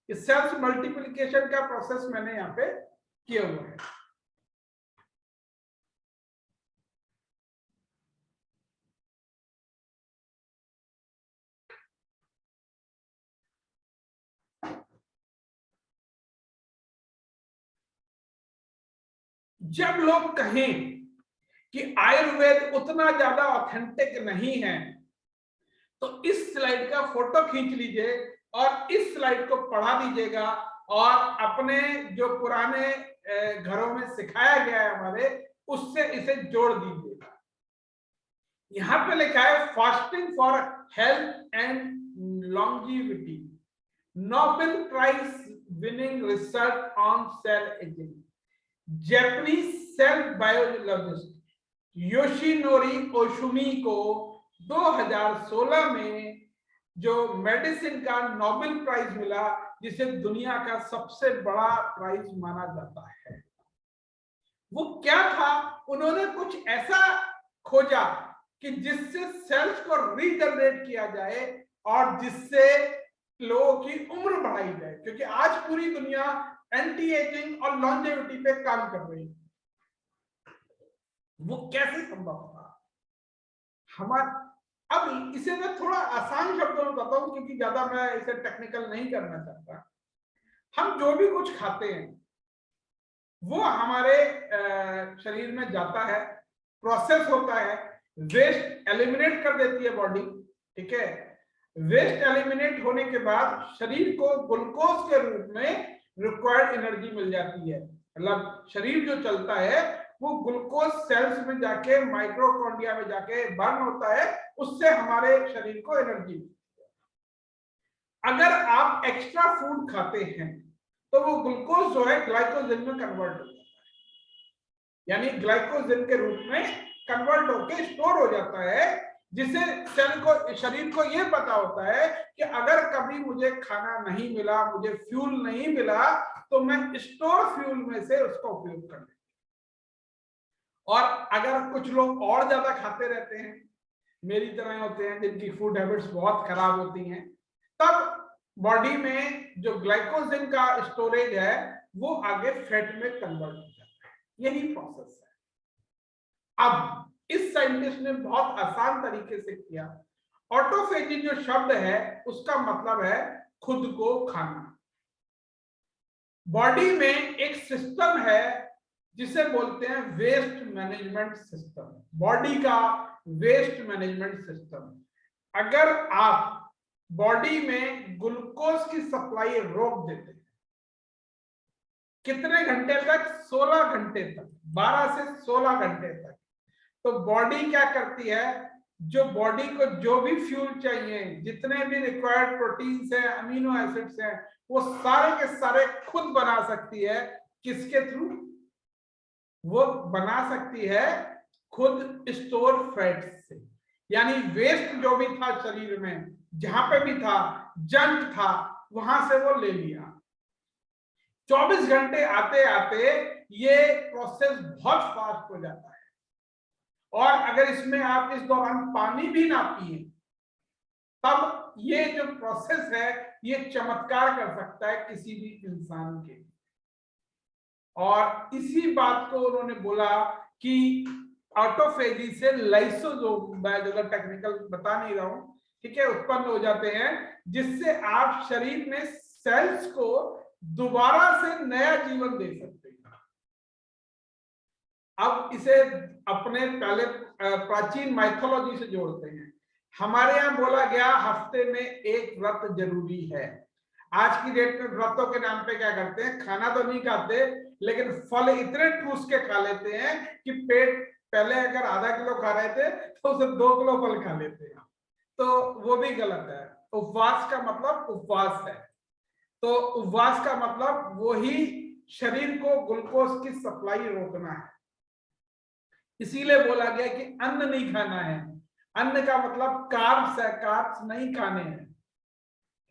सेल्स मल्टीप्लिकेशन का प्रोसेस मैंने यहां पे किया हुआ है। जब लोग कहें कि आयुर्वेद उतना ज्यादा ऑथेंटिक नहीं है, तो इस स्लाइड का फोटो खींच लीजिए और इस स्लाइड को पढ़ा दीजिएगा और अपने जो पुराने घरों में सिखाया गया है हमारे, उससे इसे जोड़ दीजिएगा। यहां पे लिखा है fasting for health and longevity, Nobel prize winning research on cell aging, Japanese cell biologist Yoshinori Ohsumi को 2016 में जो मेडिसिन का नोबेल प्राइज मिला, जिसे दुनिया का सबसे बड़ा प्राइज माना जाता है। वो क्या था? उन्होंने कुछ ऐसा खोजा कि जिससे सेल्स को रीजनरेट किया जाए और जिससे लोगों की उम्र बढ़ाई जाए, क्योंकि आज पूरी दुनिया एंटी एजिंग और लॉन्जेविटी पे काम कर रही है। वो कैसे संभव था? अब इसे मैं थोड़ा आसान शब्दों में बताता हूं, क्योंकि ज्यादा मैं इसे टेक्निकल नहीं करना चाहता। हम जो भी कुछ खाते हैं वो हमारे शरीर में जाता है, प्रोसेस होता है, वेस्ट एलिमिनेट कर देती है बॉडी, ठीक है। वेस्ट एलिमिनेट होने के बाद शरीर को ग्लूकोज के रूप में रिक्वायर्ड एनर्जी मिल जाती है। मतलब शरीर जो चलता है वो ग्लूकोज सेल्स में जाके माइक्रोकॉन्ड्रिया में जाके बर्न होता है, उससे हमारे शरीर को एनर्जी मिलती है। अगर आप एक्स्ट्रा फूड खाते हैं तो वो ग्लूकोज जो है ग्लाइकोजन में कन्वर्ट हो जाता है, यानी ग्लाइकोजन के रूप में कन्वर्ट होकर स्टोर हो जाता है, जिससे सेल को, शरीर को यह पता होता है कि अगर कभी मुझे खाना नहीं मिला, मुझे फ्यूल नहीं मिला, तो मैं स्टोर फ्यूल में से उसका उपयोग कर लें। और अगर कुछ लोग और ज्यादा खाते रहते हैं, मेरी तरह होते हैं जिनकी फूड हैबिट्स बहुत खराब होती हैं, तब बॉडी में जो ग्लाइकोजन का स्टोरेज है वो आगे फैट में कन्वर्ट हो जाता है। यही प्रोसेस है। अब इस साइंटिस्ट ने बहुत आसान तरीके से किया। ऑटोफेजी जो शब्द है उसका मतलब है खुद को खाना। बॉडी में एक सिस्टम है जिसे बोलते हैं वेस्ट मैनेजमेंट सिस्टम, बॉडी का वेस्ट मैनेजमेंट सिस्टम। अगर आप बॉडी में ग्लूकोज की सप्लाई रोक देते हैं, कितने घंटे तक? 16 घंटे तक, 12 से 16 घंटे तक, तो बॉडी क्या करती है? जो बॉडी को जो भी फ्यूल चाहिए, जितने भी रिक्वायर्ड प्रोटीन्स हैं, अमीनो एसिड्स हैं, वो सारे के सारे खुद बना सकती है। किसके थ्रू? वो बना सकती है खुद स्टोर फैट्स से। यानी वेस्ट जो भी था शरीर में, जहां पे भी था, जंक था, वहां से वो ले लिया। 24 घंटे आते आते ये प्रोसेस बहुत फास्ट हो जाता है। और अगर इसमें आप इस दौरान पानी भी ना पिए, तब ये जो प्रोसेस है ये चमत्कार कर सकता है किसी भी इंसान के। और इसी बात को उन्होंने बोला कि ऑटोफेजी से लाइसोसोम, मैं ज्यादा टेक्निकल बता नहीं रहा हूं, ठीक है, उत्पन्न हो जाते हैं, जिससे आप शरीर में सेल्स को दोबारा से नया जीवन दे सकते हैं। अब इसे अपने पहले प्राचीन माइथोलॉजी से जोड़ते हैं। हमारे यहाँ बोला गया हफ्ते में एक व्रत जरूरी है। आज की डेट में व्रतों के नाम पे क्या करते हैं? खाना तो नहीं खाते, लेकिन फल इतने ठूस के खा लेते हैं कि पेट, पहले अगर आधा किलो खा रहे थे तो उसे 2 किलो फल खा लेते हैं। तो वो भी गलत है। उपवास का मतलब उपवास है, तो उपवास का मतलब वही शरीर को ग्लूकोज की सप्लाई रोकना है। इसीलिए बोला गया कि अन्न नहीं खाना है। अन्न का मतलब कार्ब्स है, कार्ब्स नहीं खाने हैं,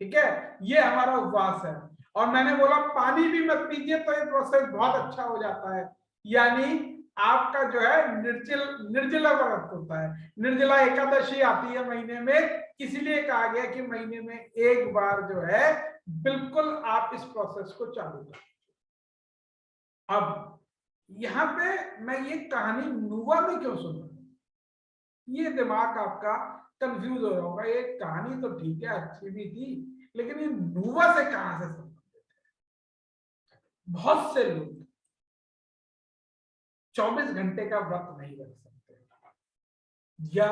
ठीक है, ये हमारा उपवास है। और मैंने बोला पानी भी मत पीजिए तो ये प्रोसेस बहुत अच्छा हो जाता है। यानी आपका जो है निर्जला व्रत होता है। निर्जला एकादशी आती है महीने में, इसीलिए कहा गया कि महीने में एक बार जो है बिल्कुल आप इस प्रोसेस को चालू करें। अब यहां पे मैं ये कहानी नुवा में क्यों सुन रहा हूं, ये दिमाग आपका कंफ्यूज हो रहा होगा। ये कहानी तो ठीक है, अच्छी भी थी, लेकिन ये नुवा से कहां से संबंधित है? बहुत से लोग 24 घंटे का व्रत नहीं रख सकते, या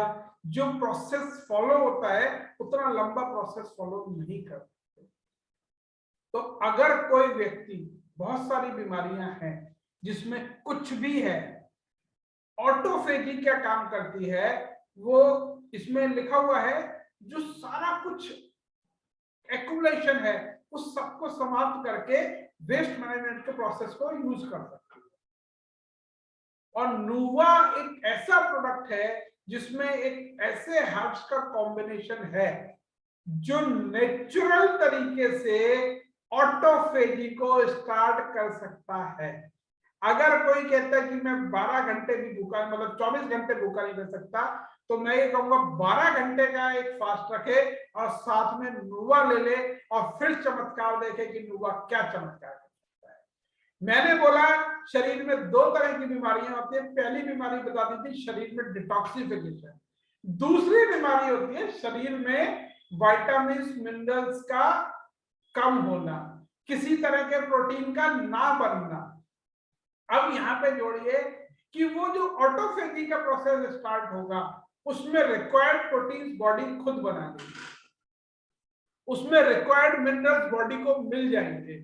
जो प्रोसेस फॉलो होता है उतना लंबा प्रोसेस फॉलो नहीं कर सकते। तो अगर कोई व्यक्ति, बहुत सारी बीमारियां हैं जिसमें कुछ भी है, ऑटोफेजी क्या काम करती है, वो इसमें लिखा हुआ है, जो सारा कुछ एक्यूमुलेशन है उस सबको समाप्त करके वेस्ट मैनेजमेंट के प्रोसेस को यूज कर सकती है। और नुवा एक ऐसा प्रोडक्ट है जिसमें एक ऐसे हर्ब्स का कॉम्बिनेशन है जो नेचुरल तरीके से ऑटोफेजी को स्टार्ट कर सकता है। अगर कोई कहता है कि मैं 12 घंटे भी भूखा, मतलब 24 घंटे भूखा नहीं रह सकता, तो मैं ये कहूंगा 12 घंटे का एक फास्ट रखे और साथ में नुवा ले ले और फिर चमत्कार देखे कि नुवा क्या चमत्कार कर सकता है। मैंने बोला शरीर में 2 तरह की बीमारियां होती है। पहली बीमारी बता दी थी शरीर में डिटॉक्सिफिकेशन, दूसरी बीमारी होती है शरीर में विटामिन मिनरल्स का कम होना, किसी तरह के प्रोटीन का ना बनना। अब यहां पे जोड़िए कि वो जो ऑटोफेजी का प्रोसेस स्टार्ट होगा उसमें रिक्वायर्ड प्रोटीन्स बॉडी खुद बना देगी, उसमें रिक्वायर्ड मिनरल्स बॉडी को मिल जाएंगे,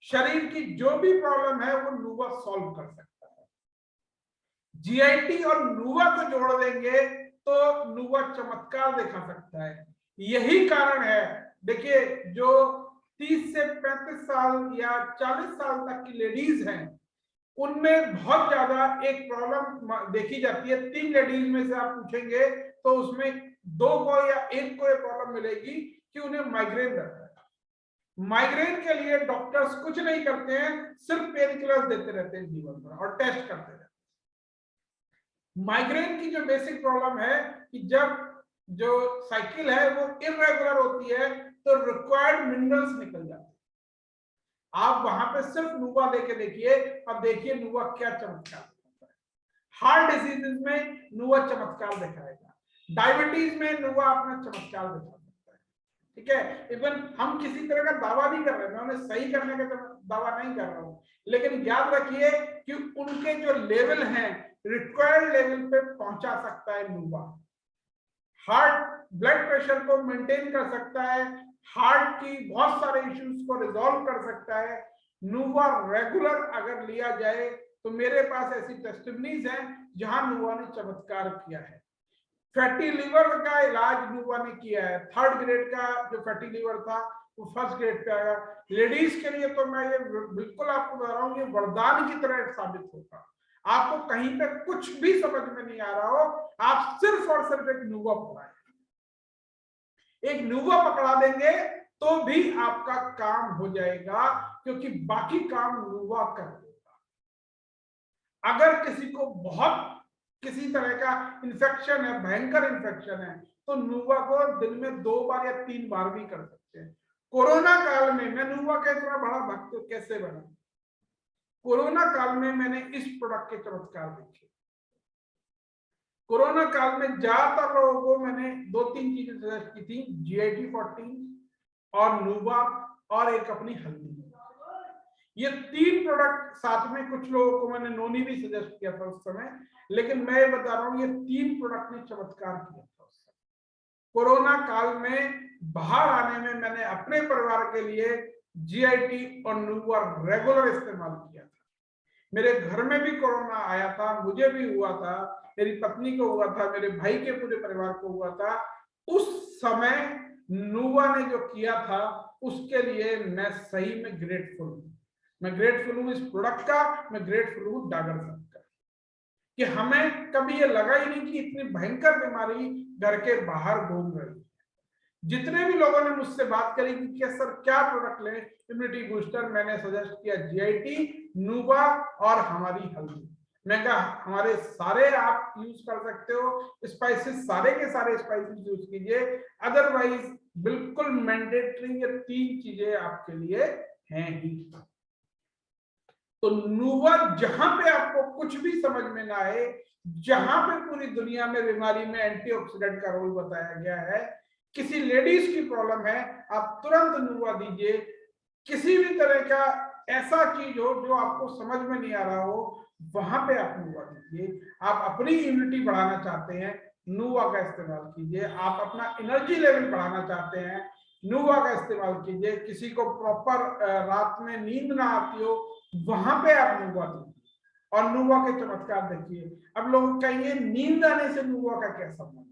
शरीर की जो भी प्रॉब्लम है वो नुवा सॉल्व कर सकता है। जीआईटी और नुवा को जोड़ देंगे तो नुवा चमत्कार दिखा सकता है। यही कारण है, देखिए जो 30 से 35 साल या 40 साल तक की लेडीज हैं उनमें बहुत ज्यादा एक प्रॉब्लम देखी जाती है। 3 लेडीज में से आप पूछेंगे तो उसमें 2 को या 1 को ये प्रॉब्लम मिलेगी कि उन्हें माइग्रेन रहता है। माइग्रेन के लिए डॉक्टर्स कुछ नहीं करते हैं, सिर्फ पेन किलर्स देते रहते हैं जीवन भर और टेस्ट करते रहते हैं। माइग्रेन की जो बेसिक प्रॉब्लम है कि जब जो साइकिल है वो इरेगुलर होती है तो रिक्वायर्ड मिनरल्स निकल जाते हैं। आप वहां पे सिर्फ नुवा लेके देखिए, अब देखिए नुवा क्या चमत्कार दिखाता है। हार्ट डिजीजेस में नुवा चमत्कार दिखाएगा, डायबिटीज में नुवा अपना चमत्कार दिखा सकता है। ठीक है, इवन हम किसी तरह का दावा नहीं कर रहे, मैं उन्हें सही करने का दावा नहीं कर रहा हूं, लेकिन याद रखिए कि उनके जो लेवल हैं रिक्वायर्ड लेवल पे पहुंचा सकता है नुवा। हार्ट ब्लड प्रेशर को मेंटेन कर सकता है, हार्ट की बहुत सारे इश्यूज को रिजॉल्व कर सकता है। नुवा रेगुलर अगर लिया जाए तो मेरे पास ऐसी टेस्टिमनीज हैं जहां नुवा ने चमत्कार किया है। फैटी लीवर का इलाज नुवा ने किया है, 3rd ग्रेड का जो फैटी लीवर था वो 1st ग्रेड पे आया। लेडीज के लिए तो मैं ये बिल्कुल आपको बता रहा हूँ, ये वरदान की तरह साबित होगा। आपको कहीं पे कुछ भी समझ में नहीं आ रहा हो, आप सिर्फ और सिर्फ एक नुवा पकड़ाएं, एक नुवा पकड़ा देंगे तो भी आपका काम हो जाएगा, क्योंकि बाकी काम नुवा कर देगा। अगर किसी को बहुत किसी तरह का इन्फेक्शन है, भयंकर इन्फेक्शन है, तो नुवा को दिन में 2 बार या 3 बार भी कर सकते हैं। कोरोना काल में मैं नुवा का इतना बड़ा भक्त कैसे बना, कोरोना काल में मैंने इस प्रोडक्ट के चमत्कार देखे। कोरोना काल में ज्यादातर लोगों को मैंने 2-3 चीजें सजेस्ट की थी, GIT 14 और नुवा और एक अपनी हल्दी। ये 3 प्रोडक्ट, साथ में कुछ लोगों को मैंने नोनी भी सजेस्ट किया था उस समय, लेकिन मैं बता रहा हूं ये 3 प्रोडक्ट ने चमत्कार किया था उस समय। कोरोना काल में बाहर आने में मैंने अपने परिवार के लिए GIT और नुवा रेगुलर इस्तेमाल किया था। मेरे घर में भी कोरोना आया था, मुझे भी हुआ था, मेरी पत्नी को हुआ था, मेरे भाई के पूरे परिवार को हुआ था। उस समय नुवा ने जो किया था उसके लिए मैं सही में ग्रेटफुल हूं। मैं ग्रेटफुल हूं इस प्रोडक्ट का, मैं ग्रेटफुल हूं डागर साहब का, कि हमें कभी ये लगा ही नहीं कि इतनी भयंकर बीमारी घर के बाहर घूम रही है। जितने भी लोगों ने मुझसे बात करी कि सर क्या प्रोडक्ट लें इम्यूनिटी बूस्टर, मैंने सजेस्ट किया GIT, नुवा और हमारी हल्दी। मैं कहा हमारे सारे आप यूज कर सकते हो, स्पाइसेस सारे के सारे स्पाइसेस यूज कीजिए, अदरवाइज बिल्कुल मैंडेटरी ये 3 चीजें आपके लिए हैं ही। तो नुवा जहां पे आपको कुछ भी समझ में ना आए, जहां पे पूरी दुनिया में बीमारी में एंटीऑक्सीडेंट का रोल बताया गया है, किसी लेडीज की प्रॉब्लम है आप तुरंत नुवा दीजिए। किसी भी तरह का ऐसा चीज हो जो आपको समझ में नहीं आ रहा हो वहां पे आप नुवा दीजिए। आप अपनी इम्यूनिटी बढ़ाना चाहते हैं, नुवा का इस्तेमाल कीजिए। आप अपना एनर्जी लेवल बढ़ाना चाहते हैं, नुवा का इस्तेमाल कीजिए। किसी को प्रॉपर रात में नींद ना आती हो, वहां पे आप नुवा दीजिए और नुवा के चमत्कार देखिए। अब लोग कहेंगे नींद आने से नुवा का क्या संबंध है?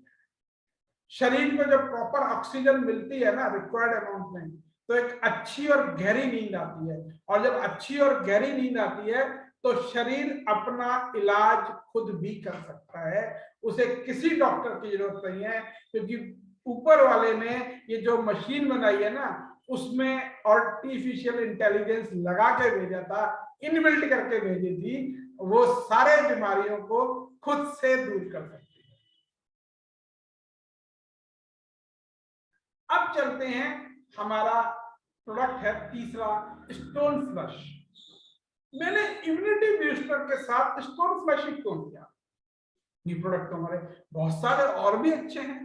शरीर को जब प्रॉपर ऑक्सीजन मिलती है ना रिक्वायर्ड अमाउंट में, तो एक अच्छी और गहरी नींद आती है। और जब अच्छी और गहरी नींद आती है तो शरीर अपना इलाज खुद भी कर सकता है, उसे किसी डॉक्टर की जरूरत नहीं है। क्योंकि ऊपर वाले ने ये जो मशीन बनाई है ना, उसमें आर्टिफिशियल इंटेलिजेंस लगा के भेजा था, इनबिल्ट करके भेजी थी। वो सारे बीमारियों को खुद से दूर कर सकती है। अब चलते हैं, हमारा प्रोडक्ट है तीसरा, स्टोन फ्लश। मैंने इम्यूनिटी बूस्टर के साथ स्टोन फ्लश क्यों किया? ये प्रोडक्ट तो हमारे बहुत सारे और भी अच्छे हैं,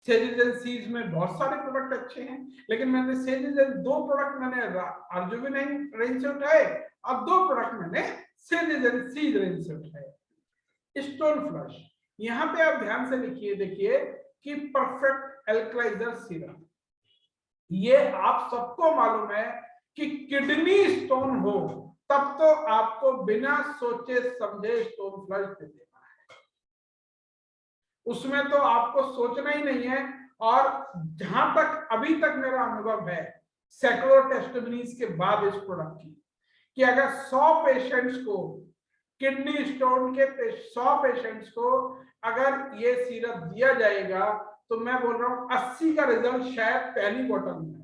सेजिजन सीज में बहुत सारे प्रोडक्ट अच्छे हैं, लेकिन मैंने सेजिजन 2 प्रोडक्ट मैंने आर्जुविन रेंज से उठाए और 2 प्रोडक्ट मैंने सेजिजन सीज रेंज से उठाए। स्टोन फ्लश, यहाँ पे आप ध्यान से लिखिए, देखिए कि परफेक्ट एल्कलाइजर सीरम। ये आप सबको मालूम है कि किडनी स्टोन हो तब तो आपको बिना सोचे समझे स्टोन फ्लश दे देना है, उसमें तो आपको सोचना ही नहीं है। और जहां तक अभी तक मेरा अनुभव है सैकड़ों टेस्टिमनीज के बाद इस प्रोडक्ट की, कि अगर 100 पेशेंट्स को किडनी स्टोन के 100 पेशेंट्स को अगर ये सिरप दिया जाएगा तो मैं बोल रहा हूं 80 का रिजल्ट शायद पहली बोतल में।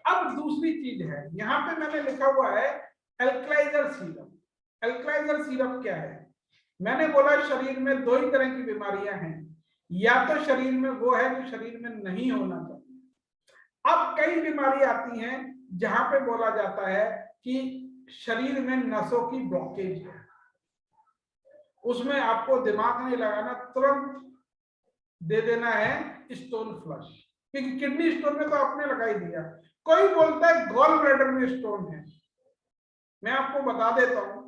अब दूसरी चीज है, यहां पे मैंने लिखा हुआ है एल्कलाइजर सीरप। एल्कलाइजर सीरप क्या है? मैंने बोला शरीर में 2 ही तरह की बीमारियां हैं, या तो शरीर में वो है जो शरीर में नहीं होना चाहिए। अब कई बीमारी आती हैं जहां पे बोला जाता है कि शरीर में नसों की ब्लॉकेज है, उसमें आपको दिमाग नहीं लगाना, तुरंत दे देना है स्टोन फ्लश। क्योंकि किडनी स्टोन में तो आपने लगा ही दिया। कोई बोलता है गॉल ब्लैडर में स्टोन है। मैं आपको बता देता हूं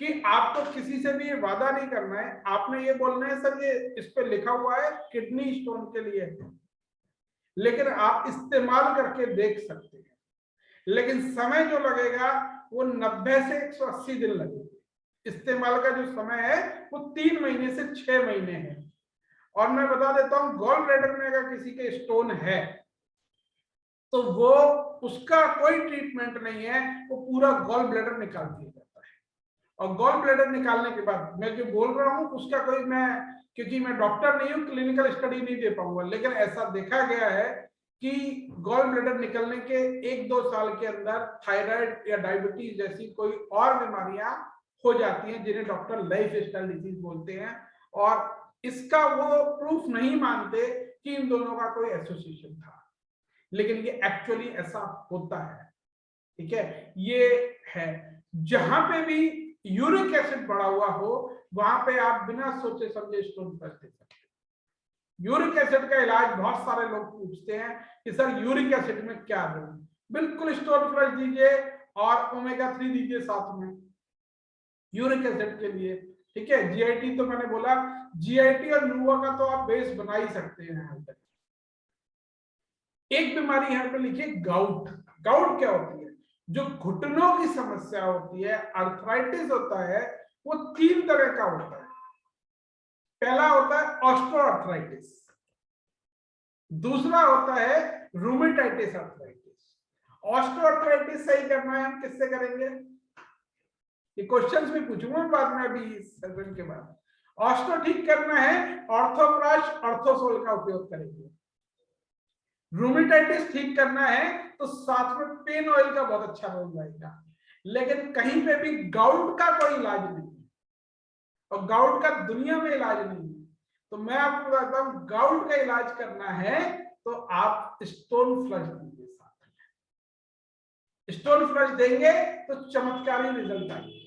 कि आपको किसी से भी ये वादा नहीं करना है, आपने ये बोलना है सर ये इस पे लिखा हुआ है किडनी स्टोन के लिए, लेकिन आप इस्तेमाल करके देख सकते हैं। लेकिन समय जो लगेगा वो 90 से 180 दिन लगेगा। इस्तेमाल का जो समय है वो 3 महीने से 6 महीने है। और मैं बता देता हूं गॉल ब्लैडर में अगर किसी के स्टोन है तो वो उसका कोई ट्रीटमेंट नहीं है, वो पूरा गॉल ब्लैडर निकाल दिया जाता है। और गॉल ब्लैडर निकालने के बाद मैं जो बोल रहा हूं उसका कोई, मैं क्योंकि मैं डॉक्टर नहीं हूं, क्लिनिकल स्टडी नहीं दे पाऊंगा, लेकिन ऐसा देखा गया है कि गॉल ब्लैडर निकलने के 1-2 साल के अंदर थायराइड या डायबिटीज जैसी कोई और बीमारियां हो जाती हैं जिन्हें डॉक्टर लाइफ स्टाइल डिजीज बोलते हैं। और इसका वो प्रूफ नहीं मानते कि इन दोनों का कोई एसोसिएशन था, लेकिन ये एक्चुअली ऐसा होता है। ठीक है, ये है जहां पे भी यूरिक एसिड बढ़ा हुआ हो वहां पे आप बिना सोचे समझे स्टोन फ्लश दे सकते हैं। यूरिक एसिड का इलाज बहुत सारे लोग पूछते हैं कि सर यूरिक एसिड में क्या दूं? बिल्कुल स्टोन फ्लश दीजिए और ओमेगा 3 दीजिए साथ में यूरिक एसिड के लिए। ठीक है, जीआईटी तो मैंने बोला, जीआईटी और नुवा का तो आप बेस बना ही सकते हैं यहाँ तक। एक बीमारी यहाँ पे लिखिए गाउट। गाउट क्या होती है? जो घुटनों की समस्या होती है, अर्थराइटिस होता है, वो 3 तरह का होता है। पहला होता है ऑस्टियोआर्थराइटिस, दूसरा होता है रूमेटाइटिस अर्थराइटिस। ऑस्टियोआर्थराइटिस सही करना है हम किससे करेंगे? ये क्वेश्चंस भी पूछूंगा बाद में अभी इस सेशन के बाद। ऑस्टियो ठीक करना है ऑर्थोप्राश ऑर्थोसोल का उपयोग करेंगे। रूमेटाइटिस ठीक करना है तो साथ में पेन ऑयल का बहुत अच्छा रोल रहेगा। लेकिन कहीं पे भी गाउट का कोई इलाज नहीं है और गाउट का दुनिया में इलाज नहीं है। तो मैं आपको बताता हूं गाउट का इलाज करना है तो आप स्टोन फ्लश दीजिए, साथ में स्टोन फ्लश देंगे तो चमत्कारी रिजल्ट आएंगे।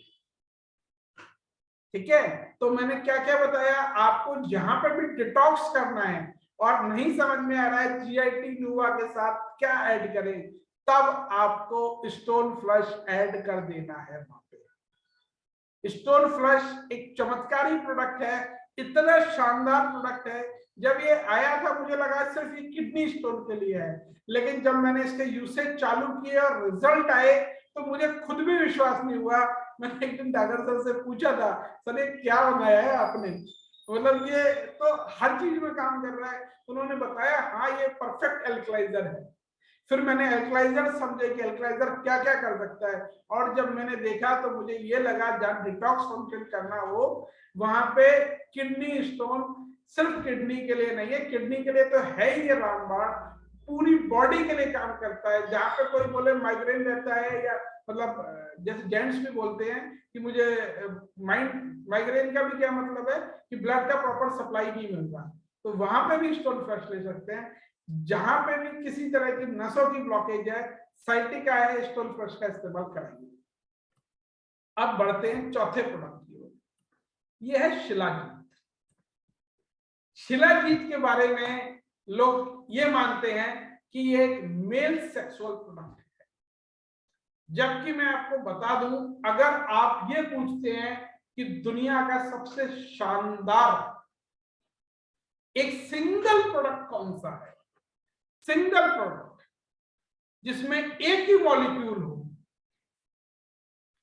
ठीक है, तो मैंने क्या क्या बताया आपको, जहां पर भी डिटॉक्स करना है और नहीं समझ में आ रहा है जीआईटी नुवा के साथ क्या ऐड करें, तब आपको स्टोन फ्लश ऐड कर देना है वहां पे। स्टोन फ्लश एक चमत्कारी प्रोडक्ट है, इतना शानदार प्रोडक्ट है। जब ये आया था मुझे लगा सिर्फ ये किडनी स्टोन के लिए है, लेकिन जब मैंने इसके यूसेज चालू किए और रिजल्ट आए तो मुझे खुद भी विश्वास नहीं हुआ। मैंने एक दिन डागर सर से पूछा था, सर ये क्या बनाया है आपने, मतलब ये तो हर चीज में काम कर रहा है। उन्होंने बताया हाँ ये परफेक्ट एल्कलाइजर है। फिर मैंने एल्कलाइजर समझे कि एल्कलाइजर क्या क्या कर सकता है, और जब मैंने देखा तो मुझे ये लगा जहाँ डिटॉक्स फंक्शन करना हो वहां पे किडनी स्टोन सिर्फ किडनी के लिए नहीं है, किडनी के लिए तो है ही ये रामबाण, पूरी बॉडी के लिए काम करता है। जहां पे कोई बोले माइग्रेन रहता है, या मतलब जैसे जेंट्स भी बोलते हैं कि मुझे माइग्रेन का भी क्या मतलब है कि ब्लड का प्रॉपर सप्लाई नहीं मिल रहा, तो वहां पे भी स्टोन फ्लश ले सकते हैं। जहां पे भी किसी तरह की नसों की ब्लॉकेज है, साइटिका है, स्टोन फ्लश का इस्तेमाल कराएंगे। अब बढ़ते हैं चौथे प्रोडक्ट की ओर, यह है शिलाजीत। शिलाजीत के बारे में लोग ये मानते हैं कि ये एक मेल सेक्सुअल प्रोडक्ट है, जबकि मैं आपको बता दूं, अगर आप ये पूछते हैं कि दुनिया का सबसे शानदार एक सिंगल प्रोडक्ट कौन सा है, सिंगल प्रोडक्ट जिसमें एक ही मॉलिक्यूल हो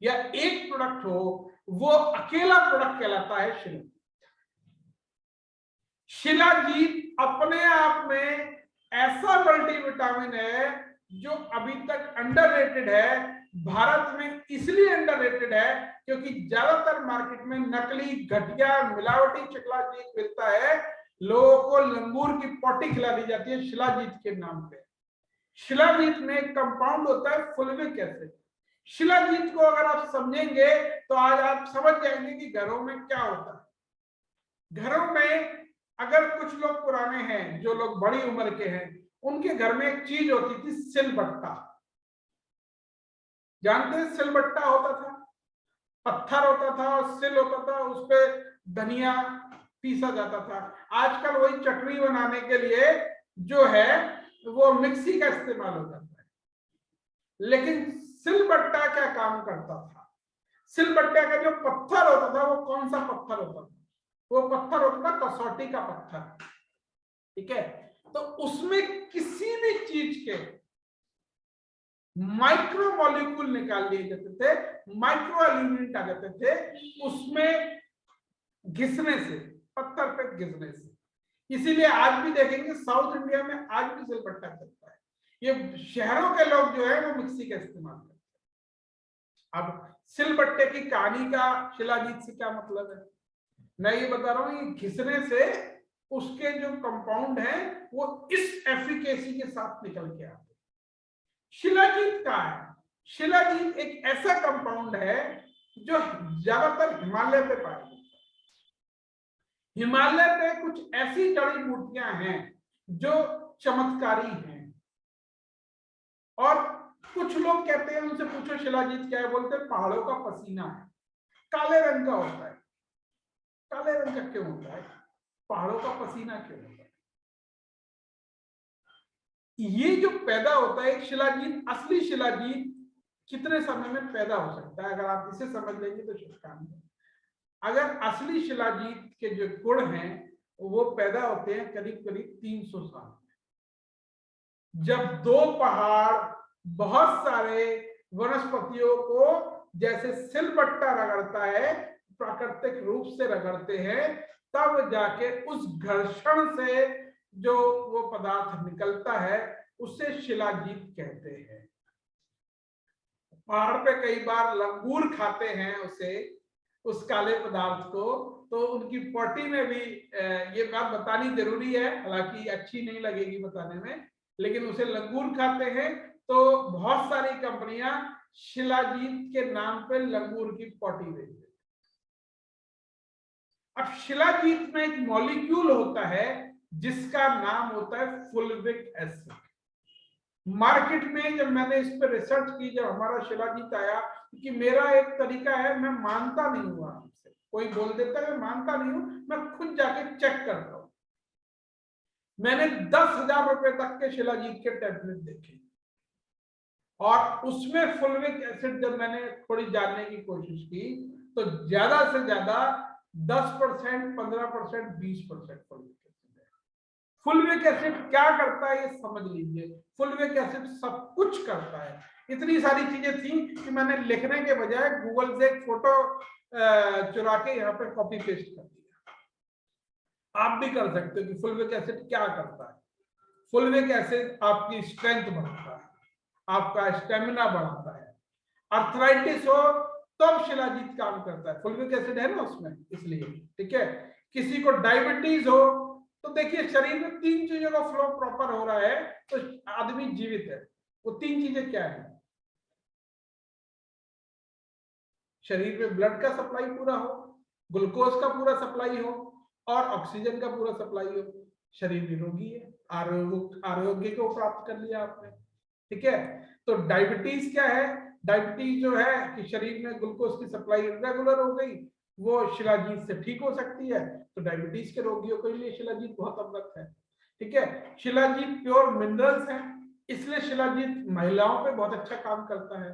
या एक प्रोडक्ट हो, वो अकेला प्रोडक्ट कहलाता है शिलाजीत। शिलाजीत अपने आप में ऐसा मल्टीविटामिन है जो अभी तक अंडररेटेड है। भारत में इसलिए अंडररेटेड है क्योंकि ज्यादातर मार्केट में नकली घटिया मिलावटी शिलाजीत मिलता है, लोगों को लंगूर की पोटी खिला दी जाती है शिलाजीत के नाम पे। शिलाजीत में एक कंपाउंड होता है फुल्विक एसिड। शिलाजीत को अगर आप समझेंगे तो आज आप समझ जाएंगे कि घरों में क्या होता है। घरों में अगर कुछ लोग पुराने हैं, जो लोग बड़ी उम्र के हैं, उनके घर में एक चीज होती थी सिलबट्टा, जानते हैं सिलबट्टा होता था, पत्थर होता था और सिल होता था, उस पे धनिया पीसा जाता था। आजकल वही चटनी बनाने के लिए जो है वो मिक्सी का इस्तेमाल हो जाता है, लेकिन सिलबट्टा क्या काम करता था? सिलबट्टे का जो पत्थर होता था वो कौन सा पत्थर होता था? वो पत्थर होता था कसौटी का पत्थर, ठीक है। तो उसमें किसी भी चीज के माइक्रो मॉलिक्यूल निकाल लिए जाते थे, माइक्रो एलिमेंट आ जाते थे उसमें घिसने से, पत्थर पे घिसने से। इसीलिए आज भी देखेंगे साउथ इंडिया में आज भी सिलबट्टा चलता है। ये शहरों के लोग जो है वो मिक्सी का इस्तेमाल करते हैं। अब सिलबट्टे की कहानी का शिलाजीत से क्या मतलब है, मैं ये बता रहा हूं, ये घिसने से उसके जो कंपाउंड है वो इस एफिकेसी के साथ निकल के आते हैं। शिलाजीत का है, शिलाजीत एक ऐसा कंपाउंड है जो ज्यादातर हिमालय पे पाया जाता है। हिमालय पे कुछ ऐसी जड़ी बूटियां हैं जो चमत्कारी हैं, और कुछ लोग कहते हैं, उनसे पूछो शिलाजीत क्या है, बोलते हैं पहाड़ों का पसीना है, काले रंग का होता है। काले रंग का क्यों होता है? पहाड़ों का पसीना क्यों होता है? ये जो पैदा होता है एक शिलाजीत, असली शिलाजीत कितने समय में पैदा हो सकता है? अगर आप इसे समझ लेंगे तो शुभकामनाएं। अगर असली शिलाजीत के जो गुण हैं वो पैदा होते हैं करीब करीब 300 साल में, जब दो पहाड़ बहुत सारे वनस्पतियों को जैसे सिलबट्टा रगड़ता है, प्राकृतिक रूप से रगड़ते हैं, तब जाके उस घर्षण से जो वो पदार्थ निकलता है उसे शिलाजीत कहते हैं। पहाड़ पे कई बार लंगूर खाते हैं उसे, उस काले पदार्थ को, तो उनकी पोटी में भी ये बात बतानी जरूरी है, हालांकि अच्छी नहीं लगेगी बताने में, लेकिन उसे लंगूर खाते हैं। तो बहुत सारी कंपनियां शिलाजीत के नाम पे लंगूर की पोटी बेचती हैं। अब शिलाजीत में एक मॉलिक्यूल होता है जिसका नाम होता है फुल्विक एसिड। मार्केट में जब मैंने इस पर रिसर्च की, जब हमारा शिलाजीत आया, क्योंकि मेरा एक तरीका है, मैं मानता नहीं हुआ हमसे, कोई बोल देता है मैं मानता नहीं हूं, मैं खुद जाके चेक करता हूं। मैंने 10,000 रुपए तक के शिलाजीत के टैबलेट देखे, और उसमें फुल्विक एसिड जब मैंने थोड़ी जानने की कोशिश की तो ज्यादा से ज्यादा 10%, 15%, 20% फुलविक एसिड क्या करता है ये समझ लीजिए। फुलविक एसिड सब कुछ करता है। इतनी सारी चीजें थी कि मैंने लिखने के बजाय गूगल से एक फोटो चुरा के यहाँ पे कॉपी पेस्ट कर दिया। आप भी कर सकते हो कि फुलविक एसिड क्या करता है। फुलविक एसिड आपकी स्ट्रेंथ बढ़ाता है, आपका स्टेमिना बढ़ाता है। अर्थराइटिस हो तब शिलाजीत काम करता है, फुलविक एसिड है ना उसमें, इसलिए। ठीक है, किसी को डायबिटीज हो तो देखिए शरीर में 3 चीजों का फ्लो प्रॉपर हो रहा है तो आदमी जीवित है। वो 3 चीजें क्या है? शरीर में ब्लड का सप्लाई पूरा हो, ग्लूकोज का पूरा सप्लाई हो और ऑक्सीजन का पूरा सप्लाई हो। शरीर निरोगी है, आरोग्य को प्राप्त कर लिया आपने। ठीक है, तो डायबिटीज क्या है? डायबिटीज जो है कि शरीर में ग्लूकोज की सप्लाई इरेगुलर हो गई, वो शिलाजीत से ठीक हो सकती है। तो डायबिटीज के रोगियों के लिए शिलाजीत बहुत अमृत है। ठीक है, शिलाजीत प्योर मिनरल्स है, इसलिए शिलाजीत महिलाओं पे बहुत अच्छा काम करता है।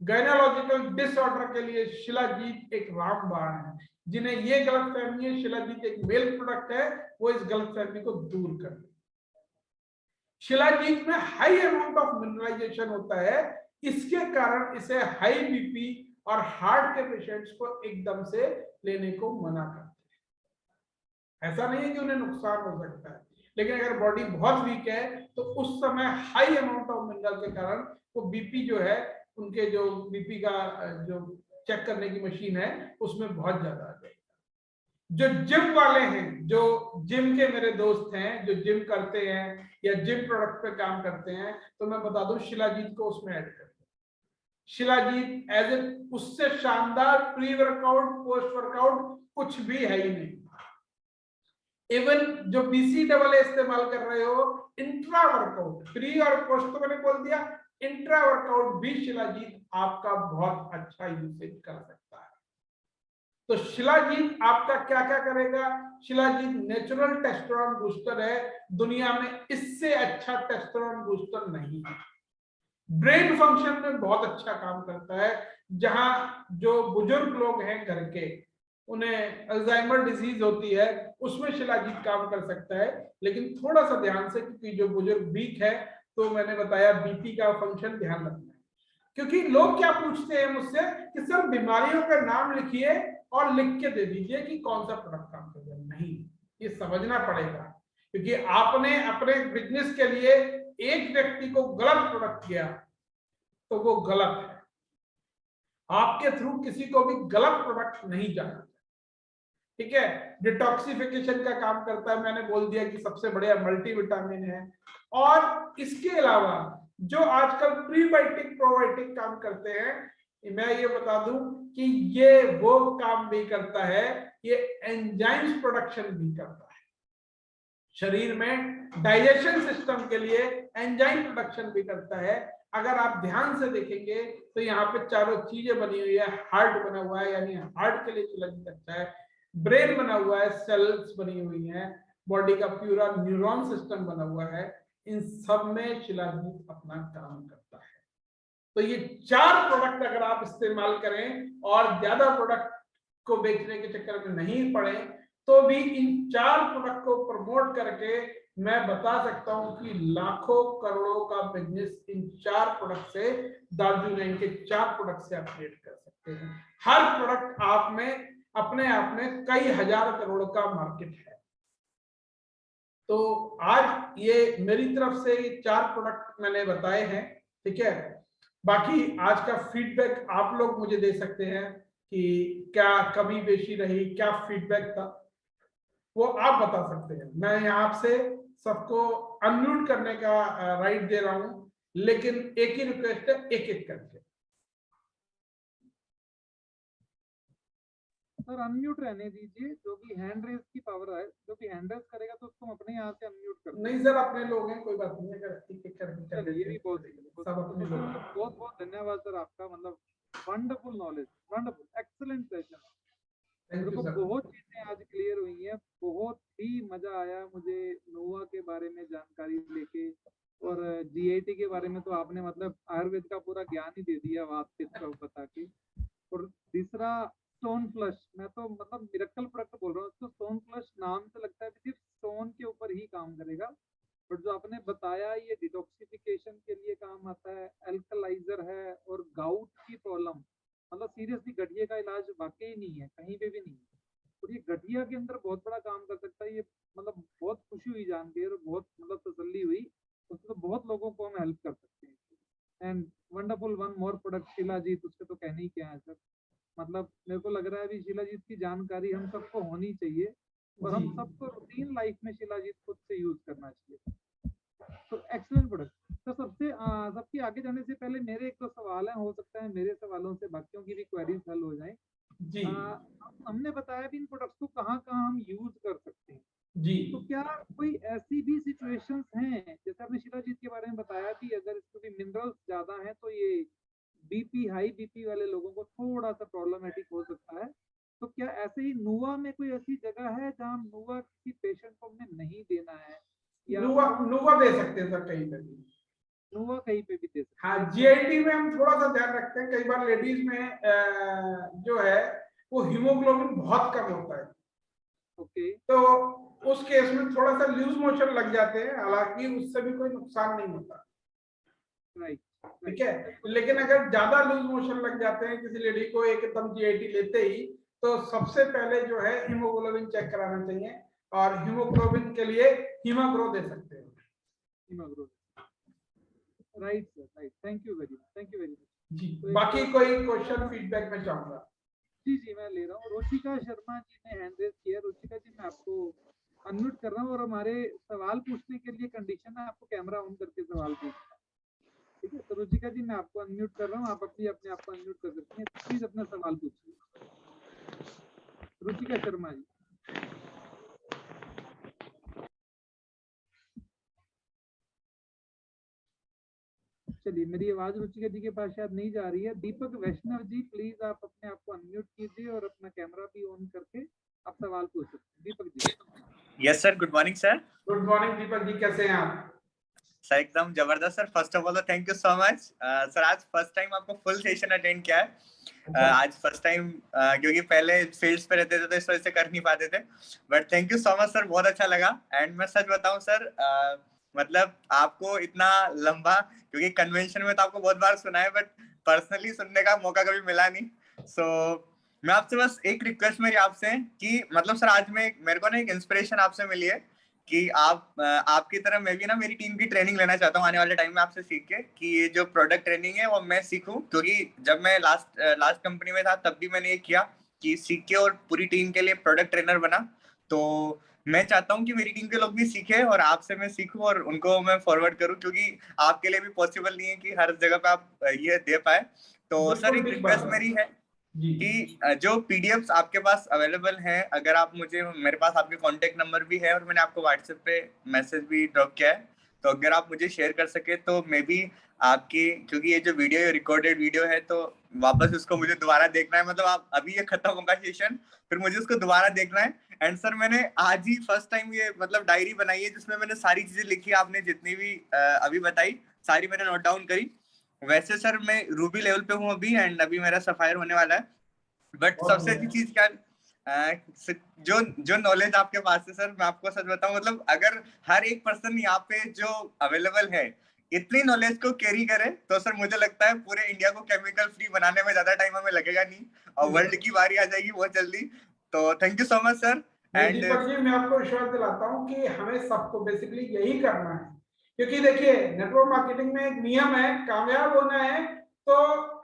गायनोलॉजिकल डिसऑर्डर के लिए शिलाजीत एक रामबाण है। जिन्हें ये गलतफहमी है शिलाजीत एक मेल प्रोडक्ट है, वो इस गलतफहमी को दूर कर दे। शिलाजीत में हाई अमाउंट ऑफ मिनरलाइजेशन होता है, इसके कारण इसे हाई बीपी और हार्ट के पेशेंट्स को एकदम से लेने को मना करते हैं। ऐसा नहीं है कि उन्हें नुकसान हो सकता है, लेकिन अगर बॉडी बहुत वीक है तो उस समय हाई अमाउंट ऑफ मिनरल के कारण वो बीपी जो है, उनके जो बीपी का जो चेक करने की मशीन है उसमें बहुत ज्यादा आ जाएगा। जो जिम वाले हैं, जो जिम के मेरे दोस्त हैं जो जिम करते हैं या जिम प्रोडक्ट पे काम करते हैं, तो मैं बता दूं शिलाजीत को उसमें ऐड कर। शिलाजीत एज ए उससे शानदार प्री वर्कआउट पोस्ट वर्कआउट कुछ भी है ही नहीं। इवन जो BCAA इस्तेमाल कर रहे हो, इंट्रा वर्कआउट, प्री और पोस्ट तो मैंने बोल दिया, इंट्रा वर्कआउट भी शिलाजीत आपका बहुत अच्छा यूसेज कर सकता है। तो शिलाजीत आपका क्या क्या करेगा? शिलाजीत नेचुरल टेस्टोस्टेरोन बूस्टर है, दुनिया में इससे अच्छा टेस्टोस्टेरोन बूस्टर नहीं है। ब्रेन फंक्शन में बहुत अच्छा काम करता है। जहां जो बुजुर्ग लोग हैं घर के, उन्हें अल्जाइमर डिजीज होती है, उसमें शिलाजीत काम कर सकता है। लेकिन थोड़ा सा ध्यान से, क्योंकि जो बुजुर्ग वीक है, तो मैंने बताया बीपी का फंक्शन ध्यान रखना है। क्योंकि लोग क्या पूछते हैं मुझसे कि सर बीमारियों का नाम लिखिए और लिख के दे दीजिए कि कौन सा प्रोडक्ट काम कर रहा है। नहीं, ये समझना पड़ेगा, क्योंकि आपने अपने बिजनेस के लिए एक व्यक्ति को गलत प्रोडक्ट किया तो वो गलत है। आपके थ्रू किसी को भी गलत प्रोडक्ट नहीं जाना। ठीक है, डिटॉक्सिफिकेशन का काम करता है, मैंने बोल दिया कि सबसे बढ़िया मल्टीविटामिन है। और इसके अलावा जो आजकल प्रीबायोटिक प्रोबायोटिक काम करते हैं, मैं ये बता दूं कि ये वो काम भी करता है, ये एंजाइम्स प्रोडक्शन भी करता है। शरीर में डाइजेशन सिस्टम के लिए एंजाइम प्रोडक्शन भी करता है। अगर आप ध्यान से देखेंगे तो यहाँ पे चारों चीजें बनी हुई है। हार्ट बना हुआ है, यानी हार्ट के लिए शिलाजीत अच्छा है। ब्रेन बना हुआ है, सेल्स बनी हुई हैं, बॉडी का पूरा न्यूरॉन सिस्टम बना हुआ है। इन सब में शिलाजीत अपना काम करता है। तो ये 4 प्रोडक्ट अगर आप इस्तेमाल करें और ज्यादा प्रोडक्ट को बेचने के चक्कर में नहीं पड़े, तो भी इन 4 प्रोडक्ट को प्रमोट करके मैं बता सकता हूं कि लाखों करोड़ों का बिजनेस इन 4 प्रोडक्ट से, दार्जिलिंग के 4 प्रोडक्ट से आप क्रिएट कर सकते हैं। हर प्रोडक्ट आप में अपने आप में कई हजार करोड़ का मार्केट है। तो आज ये मेरी तरफ से 4 प्रोडक्ट मैंने बताए हैं। ठीक है, बाकी आज का फीडबैक आप लोग मुझे दे सकते हैं कि क्या कमी बेशी रही, क्या फीडबैक था, वो आप बता सकते हैं। मैं यहाँ आपसे सबको अनम्यूट करने का राइट दे रहा हूं, लेकिन एक ही रिक्वेस्ट है, एक एक करके। सर अनम्यूट रहने दीजिए, जो भी हैंड रेज की पावर है, जो भी हैंड रेज करेगा तो उसको अपने यहाँ से अनम्यूट कर देंगे। नहीं सर, अपने लोग हैं, कोई बात नहीं, अगर एक एक करके ये भी बहुत बहुत बहुत धन्यवाद सर आपका, मतलब wonderful knowledge, wonderful excellent session. मेरे को बहुत चीजें आज क्लियर हुई हैं, बहुत ही मजा आया मुझे नोवा के बारे में जानकारी लेके, और GIT के बारे में तो आपने मतलब आयुर्वेद का पूरा ज्ञान ही दे दिया बात के बता के। और तीसरा स्टोन फ्लश, मैं तो मतलब मिरेकल प्रोडक्ट बोल रहा हूँ उसको। स्टोन फ्लश नाम से लगता है सिर्फ स्टोन के ऊपर ही काम करेगा, बट जो आपने बताया ये डिटॉक्सिफिकेशन के लिए काम आता है, एल्कलाइजर है, और गाउट की प्रॉब्लम, मतलब सीरियसली गठिया का इलाज वाकई नहीं है, कहीं पे भी नहीं है, और ये गठिया के अंदर बहुत बड़ा काम कर सकता है ये। मतलब बहुत खुशी हुई जान के और बहुत मतलब तसल्ली हुई, उससे तो बहुत लोगों को हम हेल्प कर सकते हैं। And wonderful, one more product shilajit, उसके तो कहने ही क्या है सर। मतलब मेरे को लग रहा है अभी शिलाजीत की जानकारी हम सबको होनी चाहिए, और जी हम सबको रूटीन लाइफ में शिलाजीत खुद से यूज करना चाहिए। तो एक्सीलेंट प्रोडक्ट। तो सबके आगे जाने से पहले मेरे एक दो सवाल हैं, हो सकता है मेरे सवालों से बाकियों की भी क्वेरीज हल हो जाए। जी हमने बताया भी इन प्रोडक्ट्स को कहाँ कहाँ हम यूज कर सकते हैं, जी तो क्या कोई ऐसी भी सिचुएशंस हैं, जैसे आपने शिलाजीत के बारे में बताया कि अगर इसमें भी मिनरल्स ज्यादा हैं तो ये बीपी, हाई बीपी वाले लोगों को थोड़ा सा प्रॉब्लमेटिक हो सकता है, तो क्या ऐसे ही नुआ में कोई ऐसी जगह है जहाँ नुआ किसी पेशेंट को हमने नहीं देना है, या नुवा कौन नुवा दे सकते हैं सर कहीं पे भी। नुआ कहीं पे भी दे हाँ, सकते हैं? जीआईटी में हम थोड़ा सा ध्यान रखते हैं, कई बार लेडीज में जो है वो हीमोग्लोबिन बहुत कम होता है, ओके। तो उस केस में थोड़ा सा लूज मोशन लग जाते हैं, हालांकि उससे भी कोई नुकसान नहीं होता। राइट ठीक राइट। है, लेकिन अगर ज्यादा लूज मोशन लग जाते हैं किसी लेडी को एकदम जीआईटी लेते ही, तो सबसे पहले जो है हीमोग्लोबिन चेक कराना चाहिए, और हीमोग्लोबिन के लिए हीमाग्रो दे सकते हैं। Right sir, right. Thank you very much, thank you very much. जी, तो बाकी कोई क्वेश्चन फीडबैक में चाहूंगा। जी जी मैं ले रहा हूँ। रुचिका शर्मा जी ने हैंड रेज किया। रुचिका जी मैं आपको अनम्यूट कर रहा हूँ, और हमारे सवाल पूछने के लिए कंडीशन है आपको कैमरा ऑन करके सवाल पूछना है, ठीक है? तो रुचिका जी मैं आपको अनम्यूट कर रहा हूँ, आप अपने आप को अनम्यूट कर सकती हैं, प्लीज अपना सवाल पूछिए। रुचिका शर्मा जी। चलिए, मेरी आवाज रुचिका जी के पास शायद नहीं जा रही है। दीपक वैष्णव जी प्लीज आप अपने आप को अनम्यूट कीजिए और अपना कैमरा भी ऑन करके आप सवाल पूछ सकते हैं। Deepak ji. Yes sir, good morning sir. Good morning Deepak ji, कैसे हैं आप? सर एकदम जबरदस्त सर। First of all thank you so much sir. आज फर्स्ट टाइम आपको फुल सेशन अटेंड किया है। आज फर्स्ट टाइम, क्योंकि पहले फील्ड्स पे रहते थे तो इस वजह से कर नहीं पाते थे, but thank you so much sir, बहुत अच्छा लगा। एंड मैं सच बताऊं सर, मतलब आपको इतना लंबा, क्योंकि कन्वेंशन में तो आपको बहुत बार सुना है, बट पर्सनली सुनने का मौका कभी मिला नहीं। सो मैं आपसे बस एक रिक्वेस्ट मेरी आपसे कि मतलब सर आज मेरे को ना एक इंस्पिरेशन आपसे मिली है कि आपकी तरह मैं भी ना मेरी टीम की ट्रेनिंग लेना चाहता हूँ आने वाले टाइम में आपसे सीख के, कि ये जो प्रोडक्ट ट्रेनिंग है वो मैं सीखूं, क्योंकि जब मैं लास्ट कंपनी में था तब भी मैंने ये किया कि सीख के और पूरी टीम के लिए प्रोडक्ट ट्रेनर बना। तो मैं चाहता हूँ कि मेरी टीम के लोग भी सीखे और आपसे मैं सीखूं और उनको मैं फॉरवर्ड करूं, क्योंकि आपके लिए भी पॉसिबल नहीं है कि हर जगह पे आप ये दे पाए। तो सर एक रिक्वेस्ट मेरी है कि जो पीडीएफ्स आपके पास अवेलेबल हैं, अगर आप मुझे, मेरे पास आपके कांटेक्ट नंबर भी है और मैंने आपको व्हाट्सएप पे मैसेज भी ड्रॉप किया है, तो अगर आप मुझे शेयर कर सके तो मे बी आपकी, क्योंकि ये जो वीडियो रिकॉर्डेड वीडियो है तो वापस उसको मुझे दोबारा देखना है, मतलब आप अभी ये खत्म होगा सेशन फिर मुझे उसको दोबारा देखना है। एंड सर मैंने आज ही फर्स्ट टाइम ये मतलब डायरी बनाई है जिसमें मैंने सारी चीजें लिखी, आपने जितनी भी अभी बताई सारी मैंने नोट डाउन करी। वैसे सर मैं रूबी लेवल पे हूँ अभी, एंड अभी मेरा सफायर होने वाला है, बट सबसे अच्छी चीज क्या, जो जो नॉलेज आपके पास है सर, मैं आपको सच बताऊं, मतलब अगर हर एक पर्सन यहाँ पे जो अवेलेबल है इतनी नॉलेज को कैरी करे तो सर मुझे लगता है पूरे इंडिया को केमिकल फ्री बनाने में ज्यादा टाइम हमें लगेगा नहीं, और वर्ल्ड की बारी आ जाएगी बहुत जल्दी। तो thank you so much sir. And Deepak ji, मैं आपको विश्वास दिलाता हूँ कि हमें सबको बेसिकली यही करना है, क्योंकि देखिए नेटवर्क मार्केटिंग में एक नियम है, कामयाब होना है तो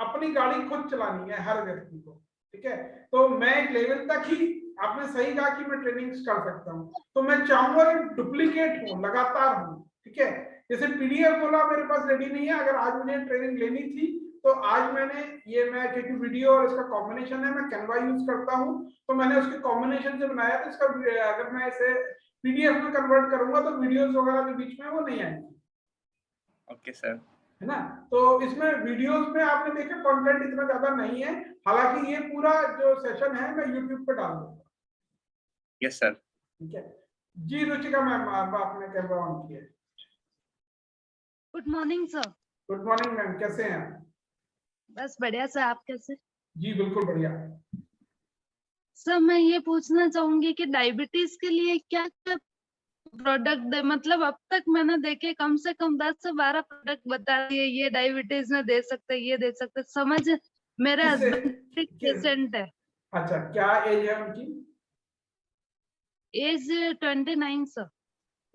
अपनी गाड़ी खुद चलानी है हर व्यक्ति को। ठीक है, तो मैं एक लेवल तक ही, आपने सही कहा कि मैं ट्रेनिंग कर सकता हूँ, तो मैं चाहूंगा कि डुप्लीकेट हो, लगातार हो। ठीक है, जैसे पीडीएफ बोला मेरे पास रेडी नहीं है, अगर आज मुझे ट्रेनिंग लेनी थी तो आज मैंने ये, मैं क्योंकि वीडियो और इसका कॉम्बिनेशन है, मैं कैनवा यूज करता हूँ, तो मैंने उसके कॉम्बिनेशन से बनाया। तो इसका अगर मैं इसे पीडीएफ में कन्वर्ट करूंगा तो वीडियोस वगैरह के बीच में वो नहीं आएंगी। ओके सर, है ना, तो इसमें वीडियोस में आपने देखा कंटेंट इतना ज्यादा नहीं है, हालांकि ये पूरा जो सेशन है मैं यूट्यूब पे डाल दूंगा। Yes sir. ठीक है जी। रुचिका मैम, आपने कैमरा ऑन किया है। Good morning sir. Good morning ma'am, कैसे हैं आप? बस बढ़िया सर, आप कैसे? जी बिल्कुल बढ़िया। सर मैं ये पूछना चाहूंगी कि डायबिटीज के लिए क्या क्या प्रोडक्ट दे, मतलब अब तक मैंने देखे कम से कम 10 से 12 प्रोडक्ट बता दिए, ये डायबिटीज में दे सकते, ये दे सकते। समझ, मेरे किससे हस्बैंड किस पेशेंट है। अच्छा, क्या एज है उनकी? As 29 sir.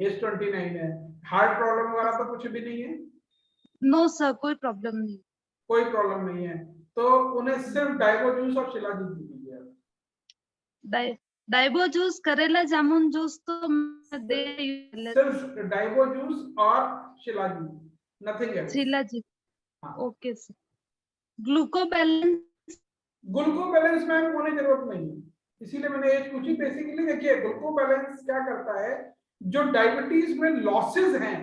एज 29 है। हार्ट प्रॉब्लम वगैरह तो कुछ भी नहीं है? नो सर, कोई प्रॉब्लम नहीं। कोई प्रॉब्लम नहीं है। तो उन्हें सिर्फ डाइबो जूस और शिलाजीत दे दीजिए आप। डाइबो जूस, करेला जामुन जूस तो मैं दे लेती सिर्फ डाइबो जूस और शिलाजीत, नथिंग एल्स। शीला जी। हाँ, okay sir. ग्लूको balance. ग्लूको balance ma'am होने की जरूरत नहीं है, इसीलिए मैंने एज पूछी। बेसिकली देखिए, ग्लूको बैलेंस क्या करता है, जो डायबिटीज में लॉसेस हैं,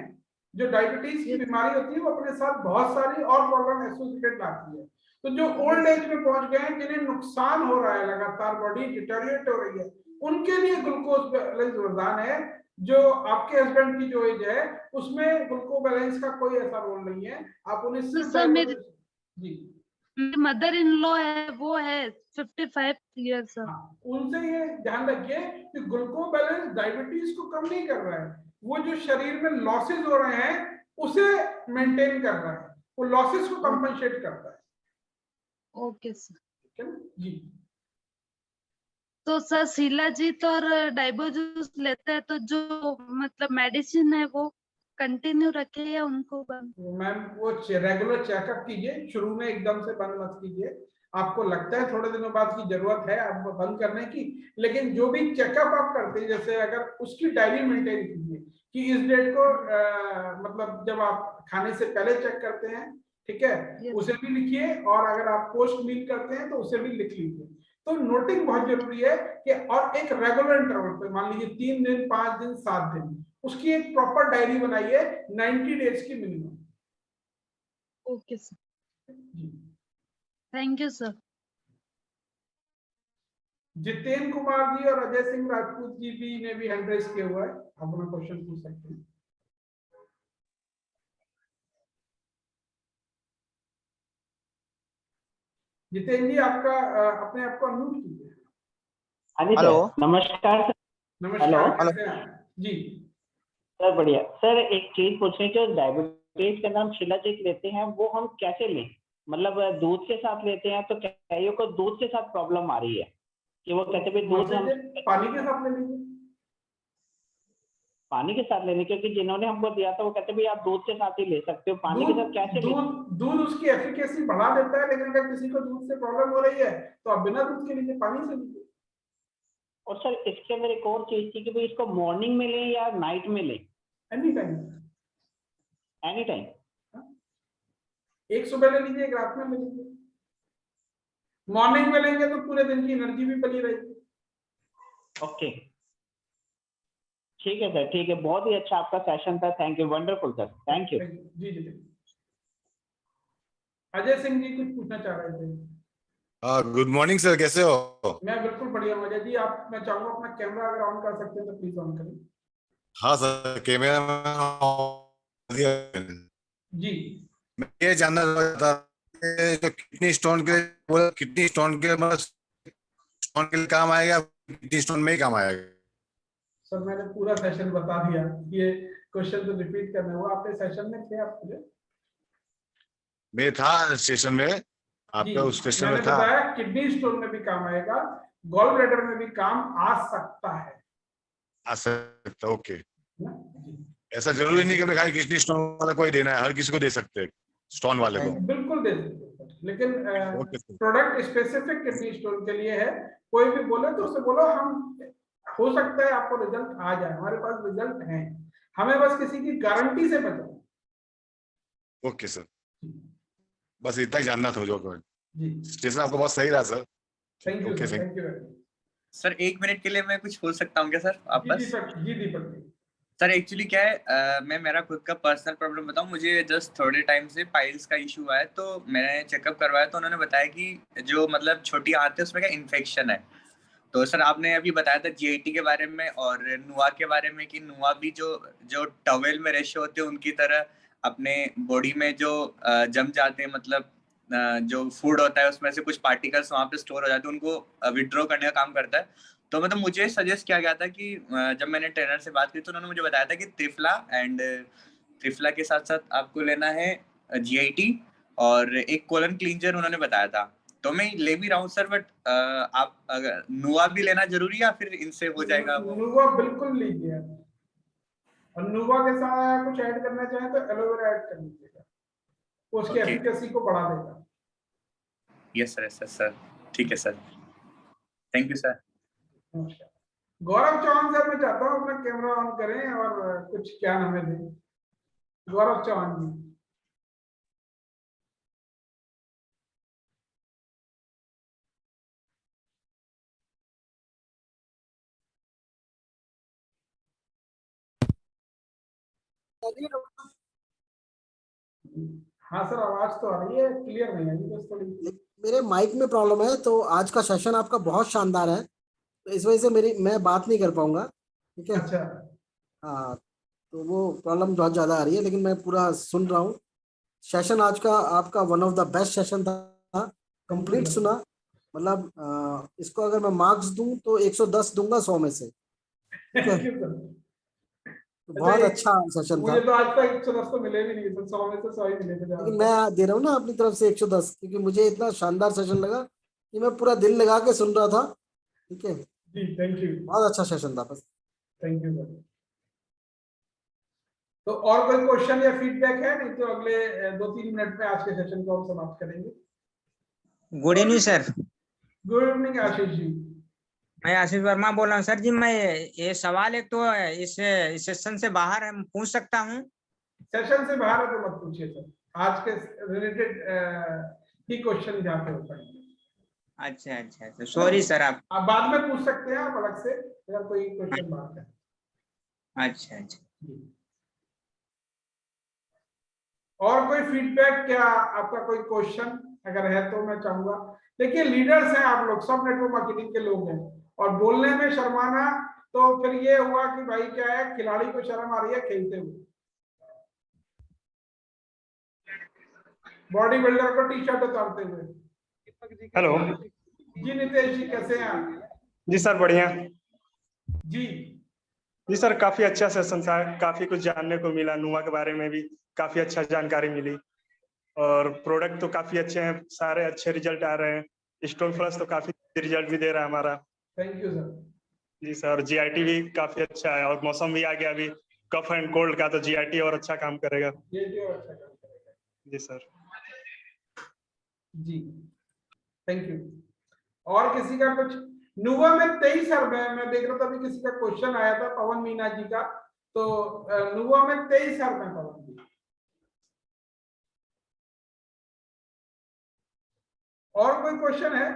जो डायबिटीज की बीमारी होती है, वो अपने साथ बहुत सारी और प्रॉब्लम एसोसिएटेड लाती है। तो जो ओल्ड एज में पहुंच गए हैं, जिन्हें नुकसान हो रहा है, लगातार बॉडी डिटेरियोरेट हो रही है, उनके लिए ग्लूकोज बैलेंस वरदान है। जो आपके हस्बैंड की जो एज है, उसमें ग्लूको बैलेंस का कोई ऐसा रोल नहीं है। आप उन्हें सिर्फ सर मेरी जी, मदर इन लॉ है, वो है 55 ईयर्स सर। हाँ, उनसे ये ध्यान रखिए कि ग्लूको बैलेंस डायबिटीज को कम नहीं कर रहा है, वो जो शरीर में लॉसेस हो रहे हैं उसे मेंटेन कर रहा है, वो लॉसेस को कंपनसेट करता है। Okay sir. ठीक है ना? जी। तो सर शिलाजीत और डाइबो जूस लेते हैं तो जो मतलब मेडिसिन है वो कंटिन्यू रखे या उनको बंद? तो मैम वो रेगुलर चेकअप कीजिए, शुरू में एकदम से बंद मत कीजिए। आपको लगता है थोड़े दिनों बाद की जरूरत है आपको बंद करने की, लेकिन जो भी चेकअप आप करते हैं, जैसे अगर उसकी डायरी मेंटेन कीजिए कि इस डेट को मतलब जब आप खाने से पहले चेक करते हैं, ठीक है, Yes. उसे भी लिखिए, और अगर आप पोस्ट मील करते हैं तो उसे भी लिख लीजिए। तो नोटिंग बहुत जरूरी है कि, और एक रेगुलर इंटरवल पे, मान लीजिए 3 दिन, 5 दिन, 7 दिन, उसकी एक प्रॉपर डायरी बनाइए 90 डेज की minimum. Okay sir, thank you sir. Jitendra Kumar ji और अजय सिंह राजपूत जी भी ने भी हैंड रेज किया हुआ है, आप अपना क्वेश्चन पूछ सकते हैं। जितेंद्र जी, आपका अपने आप को अनम्यूट कीजिए। हाँ जी सर, नमस्कार सर। नमस्कार, कैसे हैं आप? जी सर बढ़िया सर, एक चीज पूछनी, जो डायबिटीज का नाम शिलाजीत लेते हैं वो हम कैसे लें? मतलब दूध के साथ लेते हैं तो कईयों को दूध के साथ प्रॉब्लम आ रही है कि वो कहते भी दूध हम पानी के साथ ले लीजिए। पानी के साथ लेने, क्योंकि जिन्होंने हमको दिया था वो कहते भी आप दूध के साथ ही ले सकते हो, पानी के साथ कैसे ले? दूध उसकी एफिकेसी बढ़ा देता है, लेकिन अगर किसी को दूध से प्रॉब्लम हो रही है तो आप बिना दूध के लीजिए, पानी से लीजिए। और सर इसके अंदर एक और चीज थी कि भाई इसको मॉर्निंग में लें या नाइट में लें? Any time. Any time. एक सुबह ले लीजिए, एक रात में ले लीजिए। मॉर्निंग में लेंगे तो पूरे दिन की एनर्जी भी बनी रहेगी। ओके, ठीक है सर, ठीक है, बहुत ही अच्छा आपका सेशन था, thank you, wonderful sir, thank you. जी जी। अजय सिंह जी कुछ पूछना चाह रहे थे। गुड मॉर्निंग सर, कैसे हो? मैं बिल्कुल बढ़िया हूँ अजय जी। आप, मैं चाहूंगा अपना कैमरा अगर ऑन कर सकते हैं तो प्लीज ऑन करें। हाँ सर, कैमरा जी। मैं ये जानना चाहता था कि किडनी स्टोन के, किडनी स्टोन के मतलब स्टोन के लिए काम आएगा, किडनी स्टोन में ही काम आएगा? सर मैंने पूरा सेशन बता दिया, ये क्वेश्चन तो रिपीट करना हुआ। आपके सेशन में थे आप मुझे? मैं था स्टेशन में, आपका उस स्टेशन में था। बताया किडनी स्टोन में भी काम आएगा, गॉल ब्लैडर में भी काम आ सकता है। आ सकता, ओके। ना? ऐसा जरूरी नहीं कि खाली किडनी स्टोन वाला कोई देना है, हर किसी को दे सकते हैं स्टोन वाले को। बिल्कुल दे सकते हैं, लेकिन okay. Product specific kidney stone के लिए है। कोई भी बोले तो उससे बोलो, हम हो सकता है आपको रिजल्ट आ जाए, हमारे पास रिजल्ट है, हमें बस किसी की गारंटी से बचाओ। ओके सर, बस इतना ही जानना था। जो जी, स्टेशन आपको बहुत सही रहा sir. Thank you okay sir, sir. Thank you. Sir 1 minute के लिए मैं कुछ बोल सकता हूँ क्या सर वापस? जी दीपक जी। सर एक्चुअली क्या है, मैं मेरा खुद का पर्सनल प्रॉब्लम बताऊं। मुझे जस्ट थोड़े टाइम से पाइल्स का इशू हुआ है, तो मैंने चेकअप करवाया तो उन्होंने बताया कि जो मतलब छोटी आंत है उसमें क्या इन्फेक्शन है। तो सर आपने अभी बताया था जीआईटी के बारे में और नुआ के बारे में कि नुआ भी जो टॉवेल में रेशे होते हैं उनकी तरह अपने बॉडी में जो जम जाते हैं, मतलब जो फूड होता है उसमें से कुछ पार्टिकल्स वहाँ पे स्टोर हो जाते हैं, उनको विड्रॉ करने का काम करता है। तो मतलब मुझे सजेस्ट किया गया था कि जब मैंने ट्रेनर से बात की तो उन्होंने मुझे बताया था कि त्रिफला के साथ साथ आपको लेना है GIT और एक कोलन क्लींजर उन्होंने बताया था। तो मैं ले भी रहा हूँ सर, बट आप अगर नुआ भी लेना जरूरी है या फिर इनसे हो जाएगा वो? नुवा बिल्कुल लीजिए, और नुवा के साथ कुछ ऐड करना चाहें तो एलोवेरा ऐड कर लीजिएगा, उसकी एफिकेसी को बढ़ा देगा। यस सर, यस सर, ठीक है sir, thank you sir. Gaurav Chauhan sir, मैं चाहता हूँ अपना कैमरा ऑन करें और कुछ ज्ञान हमें दें। गौरव चौहान जी। हाँ सर, आवाज तो आ रही है, क्लियर नहीं आ रही बस थोड़ी। मेरे माइक में प्रॉब्लम है, तो आज का सेशन आपका बहुत शानदार है, तो इस वजह से मैं बात नहीं कर पाऊंगा, ठीक है। अच्छा। हाँ, तो वो प्रॉब्लम बहुत ज़्यादा आ रही है, लेकिन मैं पूरा सुन रहा हूँ। सेशन आज का आपका one of the best session था, कंप्लीट सुना। मतलब इसको अगर मैं मार्क्स दूं तो 110 दूंगा 100 में से, ठीक है। बहुत अच्छा सेशन था। मुझे तो आज तक 110 तो मिले भी नहीं, तो 100 में से 100 ही मिले थे। लेकिन मैं दे रहा हूँ ना अपनी तरफ से 110, क्योंकि मुझे इतना शानदार सेशन लगा कि मैं पूरा दिल लगा के सुन रहा था, ठीक है जी। थैंक यू, बहुत अच्छा सेशन था बस। Thank you sir. तो और कोई क्वेश्चन या फीडबैक है? नहीं तो अगले 2-3 मिनट में आज के सेशन को हम समाप्त करेंगे। Good evening sir. Good evening Ashish ji. मैं आशीष वर्मा बोल रहा हूँ सर जी। मैं ये सवाल एक तो इस सेशन से बाहर है, पूछ सकता हूँ? सेशन से बाहर है तो मत पूछिए सर, आज के रिलेटेड ही क्वेश्चन जहाँ पे हो पाएंगे। अच्छा अच्छा अच्छा, सॉरी सर। आप बाद में पूछ सकते हैं आप अलग से अगर कोई क्वेश्चन बात है। अच्छा अच्छा। और कोई फीडबैक, क्या आपका कोई क्वेश्चन अगर है तो मैं चाहूंगा। देखिए, लीडर्स हैं आप लोग, सब नेटवर्क मार्केटिंग के लोग हैं, और बोलने में शर्माना तो फिर ये हुआ कि भाई क्या है, खिलाड़ी को शर्म आ रही है खेलते हुए, बॉडी बिल्डर को टी शर्ट उतारते हुए। हेलो जी नितेश जी, कैसे हैं आप? जी सर, बढ़िया जी। जी सर, काफी अच्छा सेशन था, काफी कुछ जानने को मिला, नुआ के बारे में भी काफी अच्छा जानकारी मिली, और प्रोडक्ट तो काफी अच्छे हैं, सारे अच्छे रिजल्ट आ रहे हैं। स्टोन प्लस तो काफी रिजल्ट भी दे रहा है हमारा। Thank you sir. जी सर, GIT भी काफी अच्छा है, और मौसम भी आ गया अभी कफ एंड कोल्ड का, तो GIT और अच्छा काम करेगा। जी सर। जी, थैंक यू। और किसी का कुछ? नुवा में 23 अरब है, मैं देख रहा था अभी किसी का क्वेश्चन आया था पवन मीना जी का, तो नुवा में 23 अरब है पवन जी। और कोई क्वेश्चन है?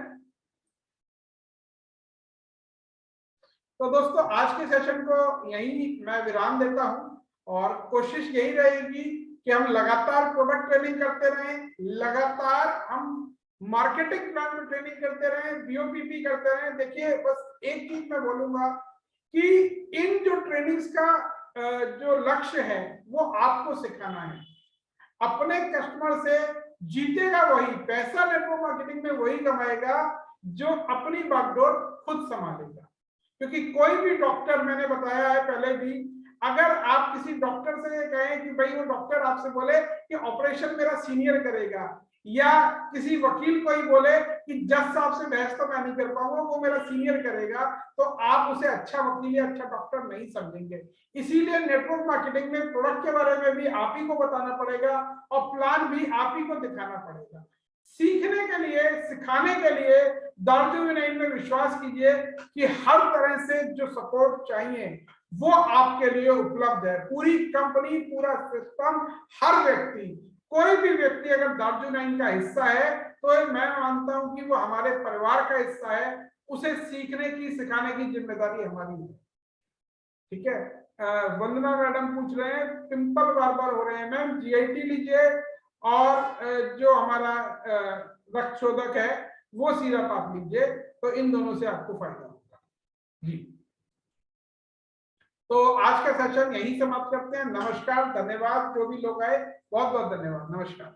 तो दोस्तों, आज के सेशन को यही मैं विराम देता हूं, और कोशिश यही रहेगी कि हम लगातार प्रोडक्ट ट्रेनिंग करते रहें, लगातार हम मार्केटिंग प्लान में ट्रेनिंग करते रहें, BOPP करते रहें। देखिए, बस एक चीज मैं बोलूंगा कि इन जो ट्रेनिंग्स का जो लक्ष्य है वो आपको सिखाना है। अपने कस्टमर से जीतेगा वही, पैसा नेटवर्क मार्केटिंग में वही कमाएगा जो अपनी बागडोर खुद संभालेगा। क्योंकि कोई भी डॉक्टर, मैंने बताया है पहले भी, अगर आप किसी डॉक्टर से कहें कि भाई, वो डॉक्टर आपसे बोले कि ऑपरेशन मेरा सीनियर करेगा, या किसी वकील को ही बोले कि जज साहब से बहस तो मैं नहीं कर पाऊंगा, वो मेरा सीनियर करेगा, तो आप उसे अच्छा वकील या अच्छा डॉक्टर नहीं समझेंगे। इसीलिए नेटवर्क मार्केटिंग में प्रोडक्ट के बारे में भी आप ही को बताना पड़ेगा, और प्लान भी आप ही को दिखाना पड़ेगा। सीखने के लिए, सिखाने के लिए दार्जुविन में विश्वास कीजिए कि हर तरह से जो सपोर्ट चाहिए वो आपके लिए उपलब्ध है। पूरी कंपनी, पूरा सिस्टम, हर व्यक्ति, कोई भी व्यक्ति अगर दार्जुविन का हिस्सा है तो मैं मानता हूं कि वो हमारे परिवार का हिस्सा है। उसे सीखने की, सिखाने की जिम्मेदारी हमारी है। ठीक है। वंदना मैडम पूछ रहे हैं, पिंपल बार बार हो रहे हैं मैम, GIT लीजिए, और जो हमारा रक्त शोधक है वो सिरप आप लीजिए, तो इन दोनों से आपको फायदा होगा। जी, तो आज का सेशन यही समाप्त करते हैं। नमस्कार, धन्यवाद। जो भी लोग आए, बहुत बहुत धन्यवाद। नमस्कार।